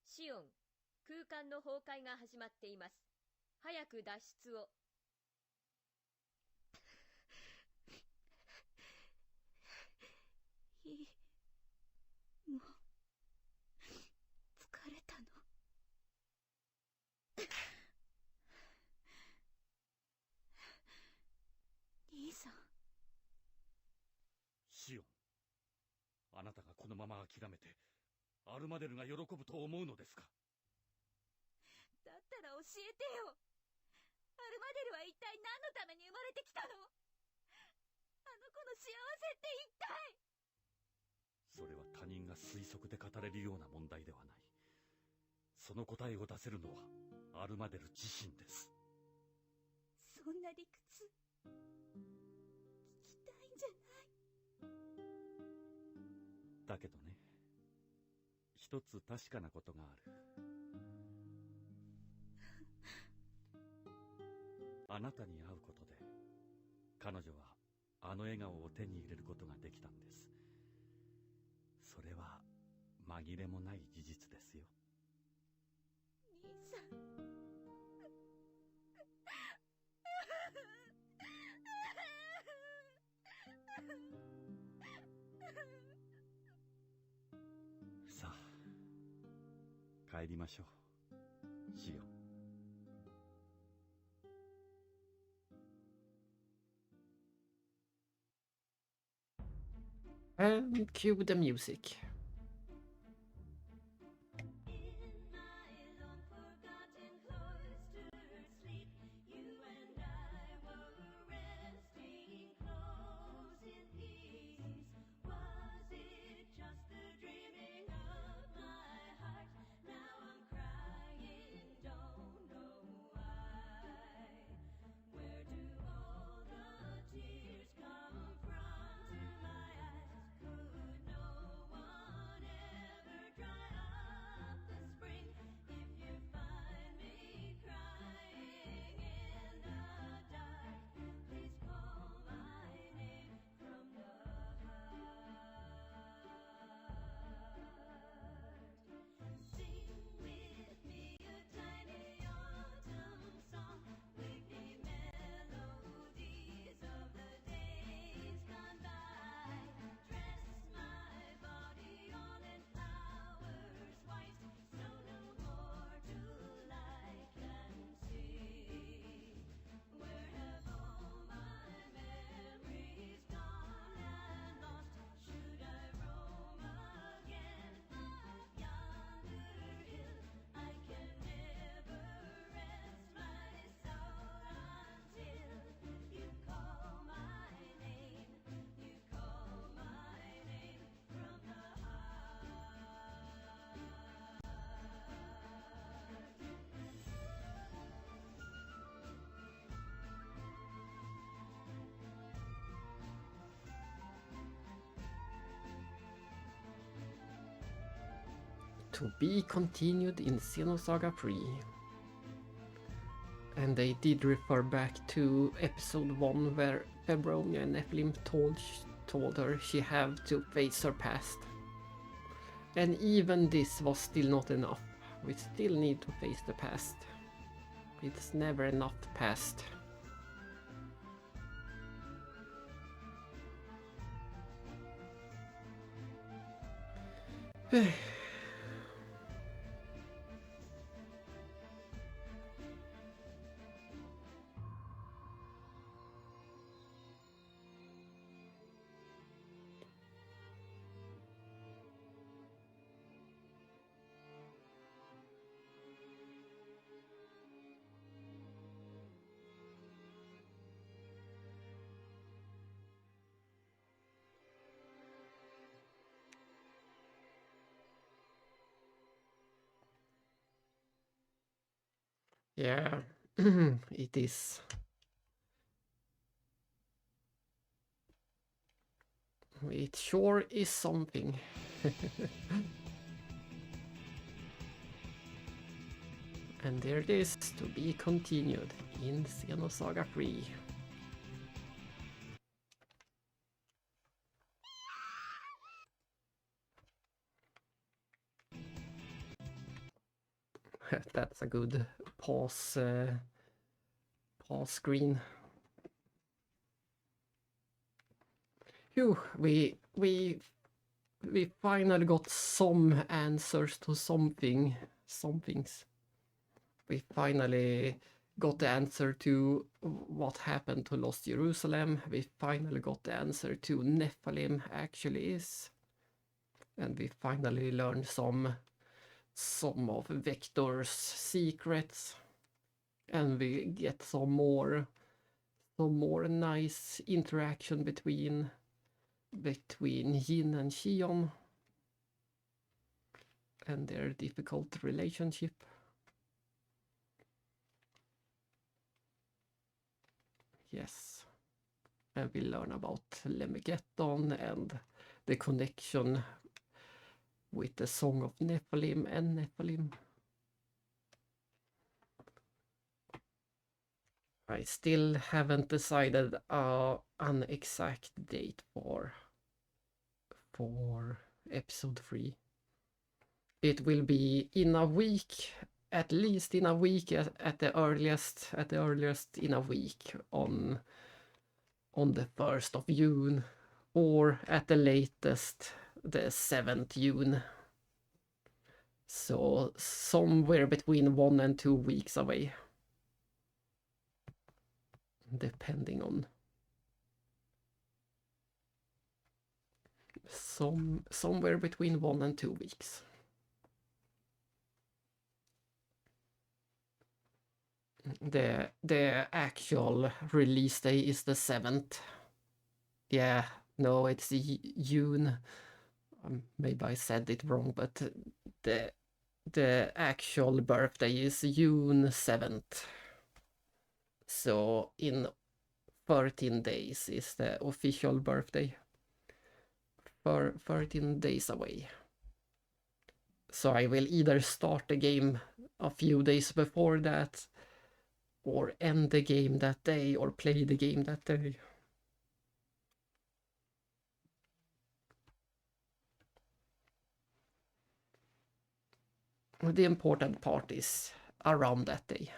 シオン、空間の崩壊が始まっています。早く脱出を。いい、もう疲れたの。兄さん。シオン、あなたがこのまま諦めてアルマデルが喜ぶと思うのですか？だったら教えてよ。アルマデルは一体何のために生まれてきたの？あの子の幸せって一体。それは他人が推測で語れるような問題ではない。その答えを出せるのはアルマデル自身です。そんな理屈聞きたいんじゃない？だけどね、一つ確かなことがある。あなたに会うことで彼女はあの笑顔を手に入れることができたんです。それは紛れもない事実ですよ。兄さん。さあ帰りましょう、シオン。And cue the music. To be continued in Xenosaga 3. And they did refer back to episode 1 where Febronia and Nephilim told her she had to face her past. And even this was still not enough. We still need to face the past. It's never enough past. Yeah, it is. It sure is something. And there it is, to be continued in Xenosaga 3. That's a good pause screen. Phew, we finally got some answers to some things. We finally got the answer to what happened to Lost Jerusalem. We finally got the answer to Nephilim actually is. And we finally learned some some of Vector's secrets, and we get some more nice interaction between Yin and Xion and their difficult relationship. Yes, and we learn about Lemegeton and the connection with the Song of Nephilim and Nephilim. I still haven't decided an exact date for episode 3. It will be in a week, at least in a week, at the earliest in a week on the 1st of June, or at the latest the 7th June. So somewhere between 1 and 2 weeks away, depending on somewhere between 1 and 2 weeks. The actual release day is the 7th. Yeah, no, it's June. Maybe I said it wrong, but the actual birthday is June 7th. So in 13 days is the official birthday. For 13 days away. So I will either start the game a few days before that, or end the game that day, or play the game that day. The important part is around that day.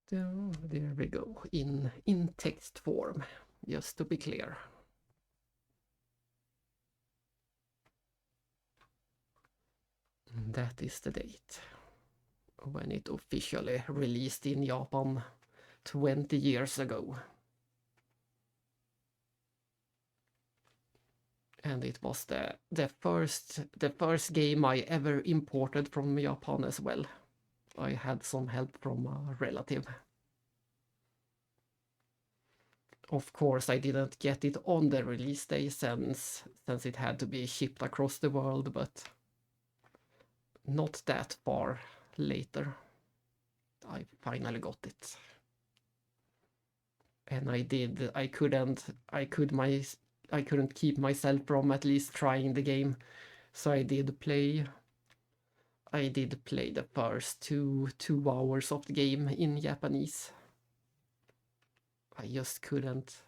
So there we go, in text form, just to be clear. That is the date when it officially released in Japan 20 years ago. And it was the first game I ever imported from Japan as well. I had some help from a relative. Of course, I didn't get it on the release day since it had to be shipped across the world, but not that far later, I finally got it. And I couldn't keep myself from at least trying the game, so I did play the first two hours of the game in Japanese. I just couldn't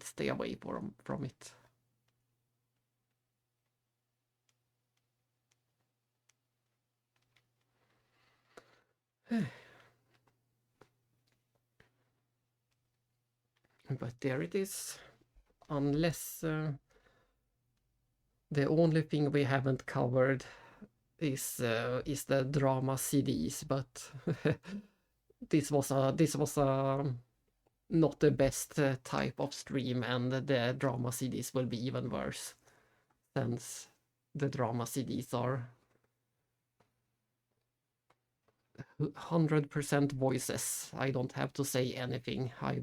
stay away from it. But there it is. Unless the only thing we haven't covered is the drama CDs, but this was not the best type of stream, and the drama CDs will be even worse, since the drama CDs are 100% voices. I don't have to say anything. I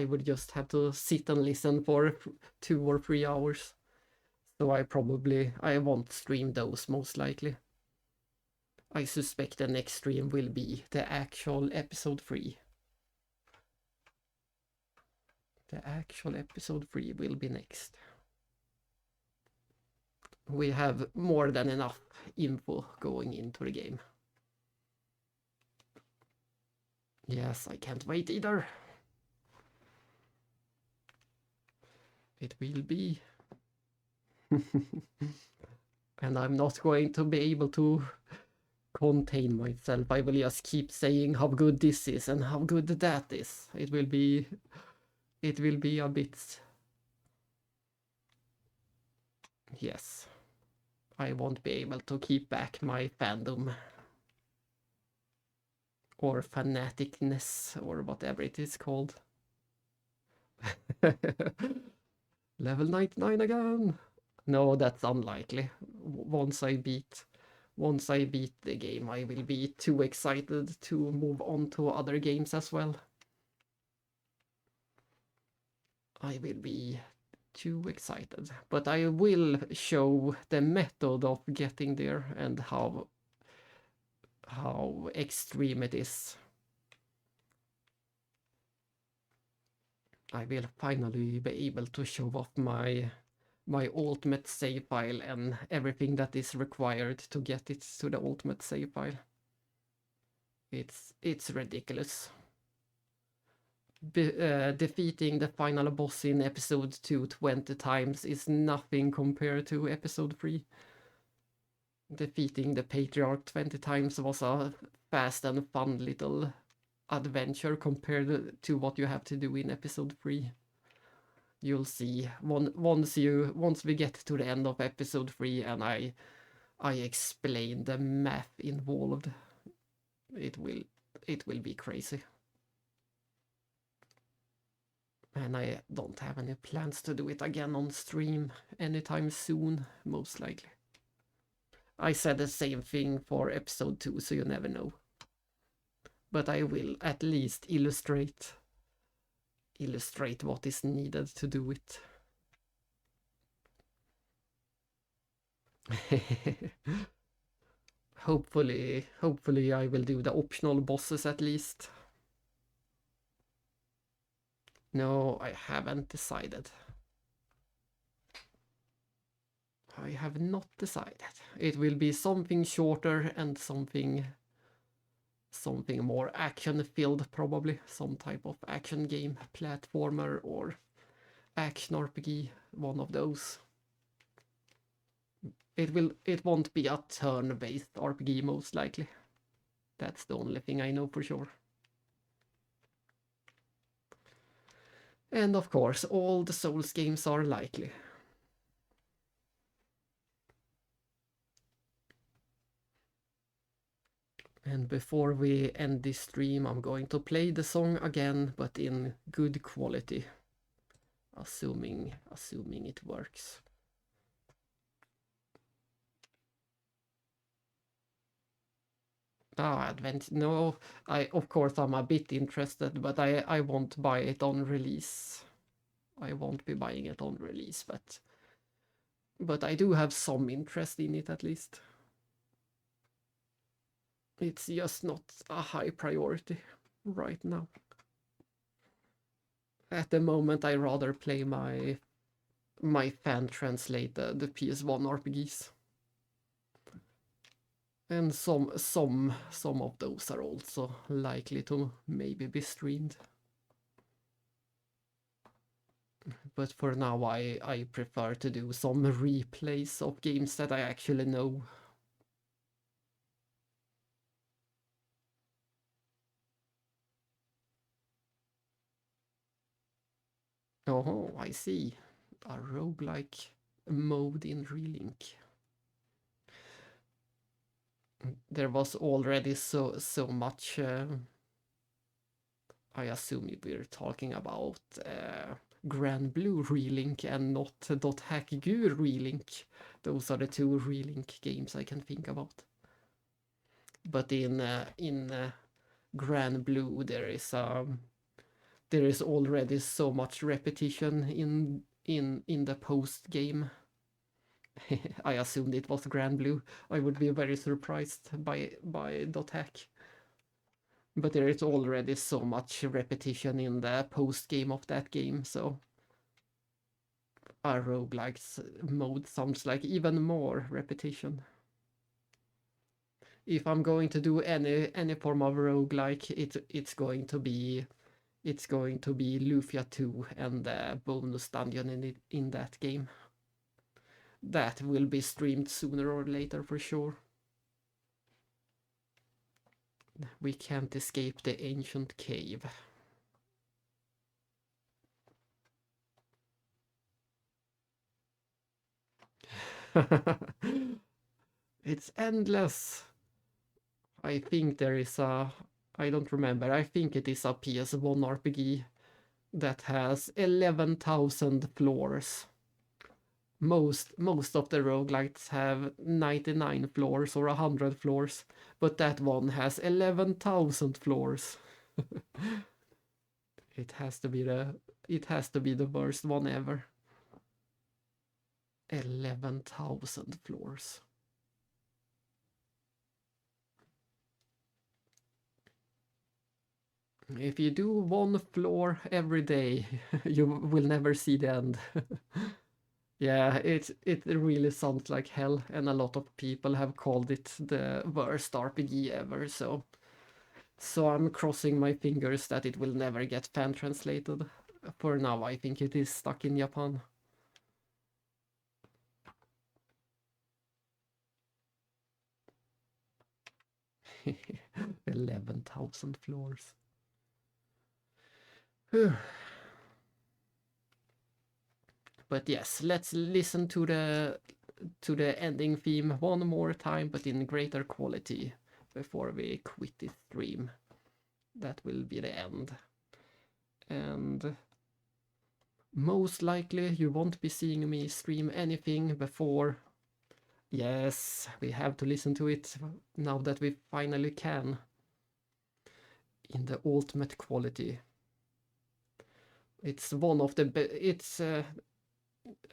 would just have to sit and listen for 2 or 3 hours. So I won't stream those, most likely. I suspect the next stream will be the actual episode 3. The actual episode 3 will be next. We have more than enough info going into the game. Yes, I can't wait either. It will be. And I'm not going to be able to contain myself. I will just keep saying how good this is and how good that is. It will be a bit. Yes. I won't be able to keep back my fandom. Or fanaticness, or whatever it is called. Level 99 again! No, that's unlikely. Once I beat the game, I will be too excited to move on to other games as well. I will be too excited. But I will show the method of getting there and how extreme it is. I will finally be able to show off my ultimate save file and everything that is required to get it to the ultimate save file. It's ridiculous. Defeating the final boss in episode 2 20 times is nothing compared to episode 3. Defeating the Patriarch 20 times was a fast and fun little adventure compared to what you have to do in episode 3. You'll see once we get to the end of episode 3 and I explain the math involved. It will be crazy. And I don't have any plans to do it again on stream anytime soon, most likely. I said the same thing for episode 2, so you never know. But I will at least illustrate what is needed to do it. Hopefully I will do the optional bosses at least. No, I haven't decided. I have not decided. It will be something shorter and something more action-filled, probably. Some type of action game, platformer or action RPG, one of those. It won't be a turn-based RPG, most likely. That's the only thing I know for sure. And of course, all the Souls games are likely. And before we end this stream, I'm going to play the song again, but in good quality. Assuming it works. No, of course I'm a bit interested, but I won't buy it on release. I won't be buying it on release, but I do have some interest in it at least. It's just not a high priority right now. At the moment I rather play my fan translated the PS1 RPGs. And some of those are also likely to maybe be streamed. But for now I prefer to do some replays of games that I actually know. Oh, I see. A roguelike mode in Relink. There was already so much. I assume we're talking about Grand Blue Relink and not .hackgur Relink. Those are the two Relink games I can think about. But in Grand Blue there is already so much repetition in the post game. I assumed it was Grand Blue. I would be very surprised by .hack. But there is already so much repetition in the post game of that game, so a roguelike mode sounds like even more repetition. If I'm going to do any form of roguelike, it's going to be Lufia 2 and the bonus dungeon in that game. That will be streamed sooner or later for sure. We can't escape the ancient cave. It's endless. I think there is a... I don't remember. I think it is a PS1 RPG that has 11,000 floors. Most of the roguelites have 99 floors or 100 floors, but that one has 11,000 floors. It has to be the worst one ever. 11,000 floors. If you do one floor every day, you will never see the end. Yeah, it really sounds like hell, and a lot of people have called it the worst RPG ever, so I'm crossing my fingers that it will never get fan translated. For now, I think it is stuck in Japan. $11,000 floors. But yes, let's listen to the ending theme one more time, but in greater quality, before we quit this stream. That will be the end. And most likely you won't be seeing me stream anything before. Yes, we have to listen to it now that we finally can. In the ultimate quality. It's one of the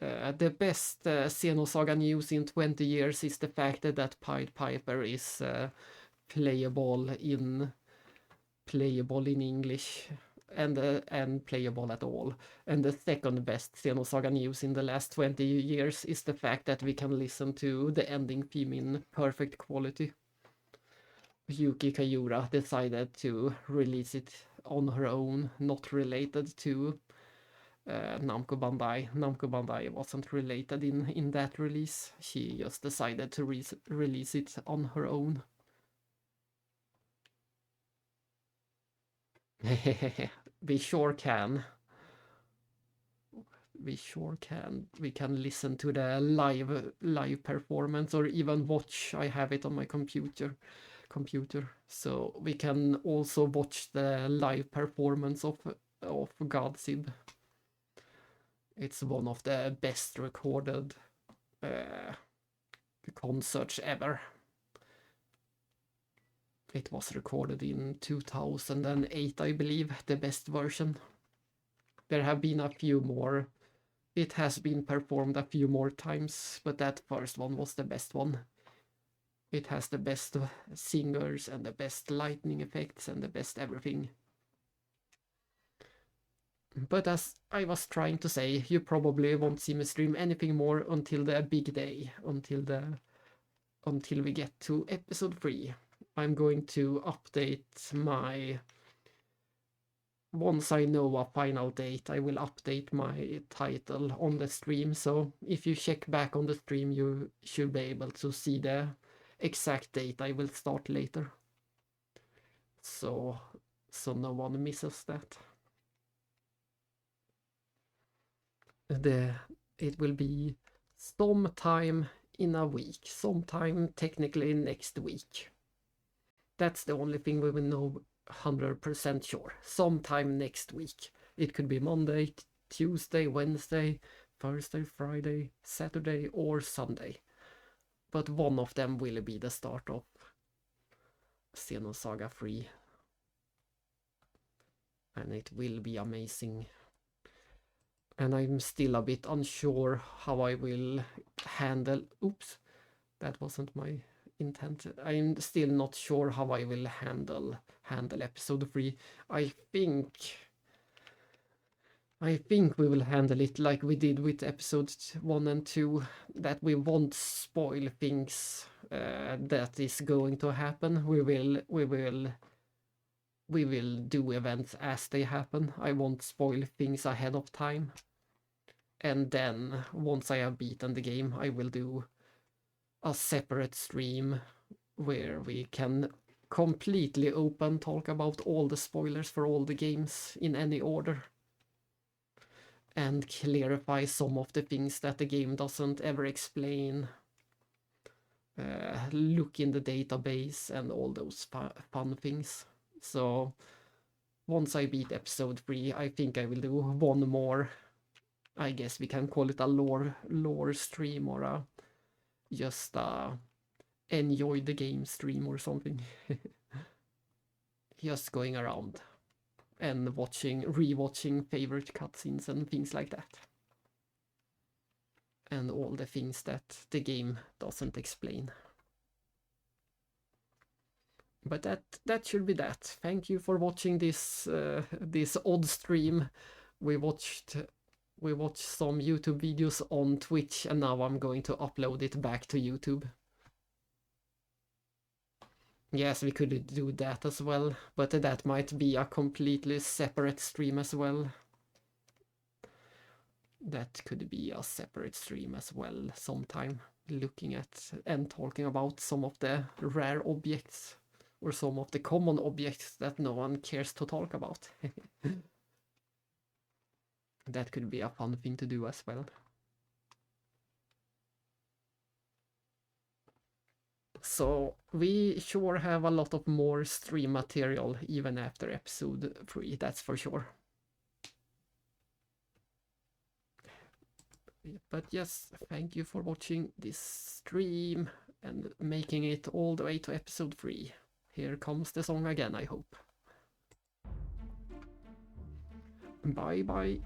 the best Xenosaga news in 20 years is the fact that Pied Piper is playable in English and playable at all. And the second best Xenosaga news in the last 20 years is the fact that we can listen to the ending theme in perfect quality. Yuki Kayura decided to release it on her own, not related to Namco Bandai. Namco Bandai wasn't related in that release. She just decided to release it on her own. We sure can. We sure can. We can listen to the live performance, or even watch. I have it on my computer, so we can also watch the live performance of Godsib. It's one of the best recorded concerts ever. It was recorded in 2008, I believe, the best version. There have been a few more. It has been performed a few more times, but that first one was the best one. It has the best singers and the best lightning effects and the best everything. But as I was trying to say, you probably won't see me stream anything more until the big day, until we get to episode 3. I'm going to update my... Once I know a final date, I will update my title on the stream, so if you check back on the stream, you should be able to see the exact date I will start later. So no one misses that. It will be sometime in a week, sometime technically next week. That's the only thing we will know 100% sure. Sometime next week. It could be Monday, Tuesday, Wednesday, Thursday, Friday, Saturday, or Sunday. But one of them will be the start of Xenosaga 3. And it will be amazing. And I'm still a bit unsure how I will handle... Oops, that wasn't my intent. I'm still not sure how I will handle episode 3. I think we will handle it like we did with episodes 1 and 2, that we won't spoil things that is going to happen. We will do events as they happen. I won't spoil things ahead of time. And then, once I have beaten the game, I will do a separate stream where we can completely open, talk about all the spoilers for all the games in any order. And clarify some of the things that the game doesn't ever explain. Look in the database and all those fun things. So once I beat episode 3, I think I will do one more. I guess we can call it a lore stream or a just enjoy the game stream or something. Just going around and rewatching favorite cutscenes and things like that. And all the things that the game doesn't explain. But that should be that. Thank you for watching this this odd stream. We watched some YouTube videos on Twitch, and now I'm going to upload it back to YouTube. Yes, we could do that as well, but that might be a completely separate stream as well. That could be a separate stream as well sometime, looking at and talking about some of the rare objects or some of the common objects that no one cares to talk about. That could be a fun thing to do as well. So we sure have a lot of more stream material even after episode 3, that's for sure. But yes, thank you for watching this stream and making it all the way to episode 3. Here comes the song again, I hope. Bye bye.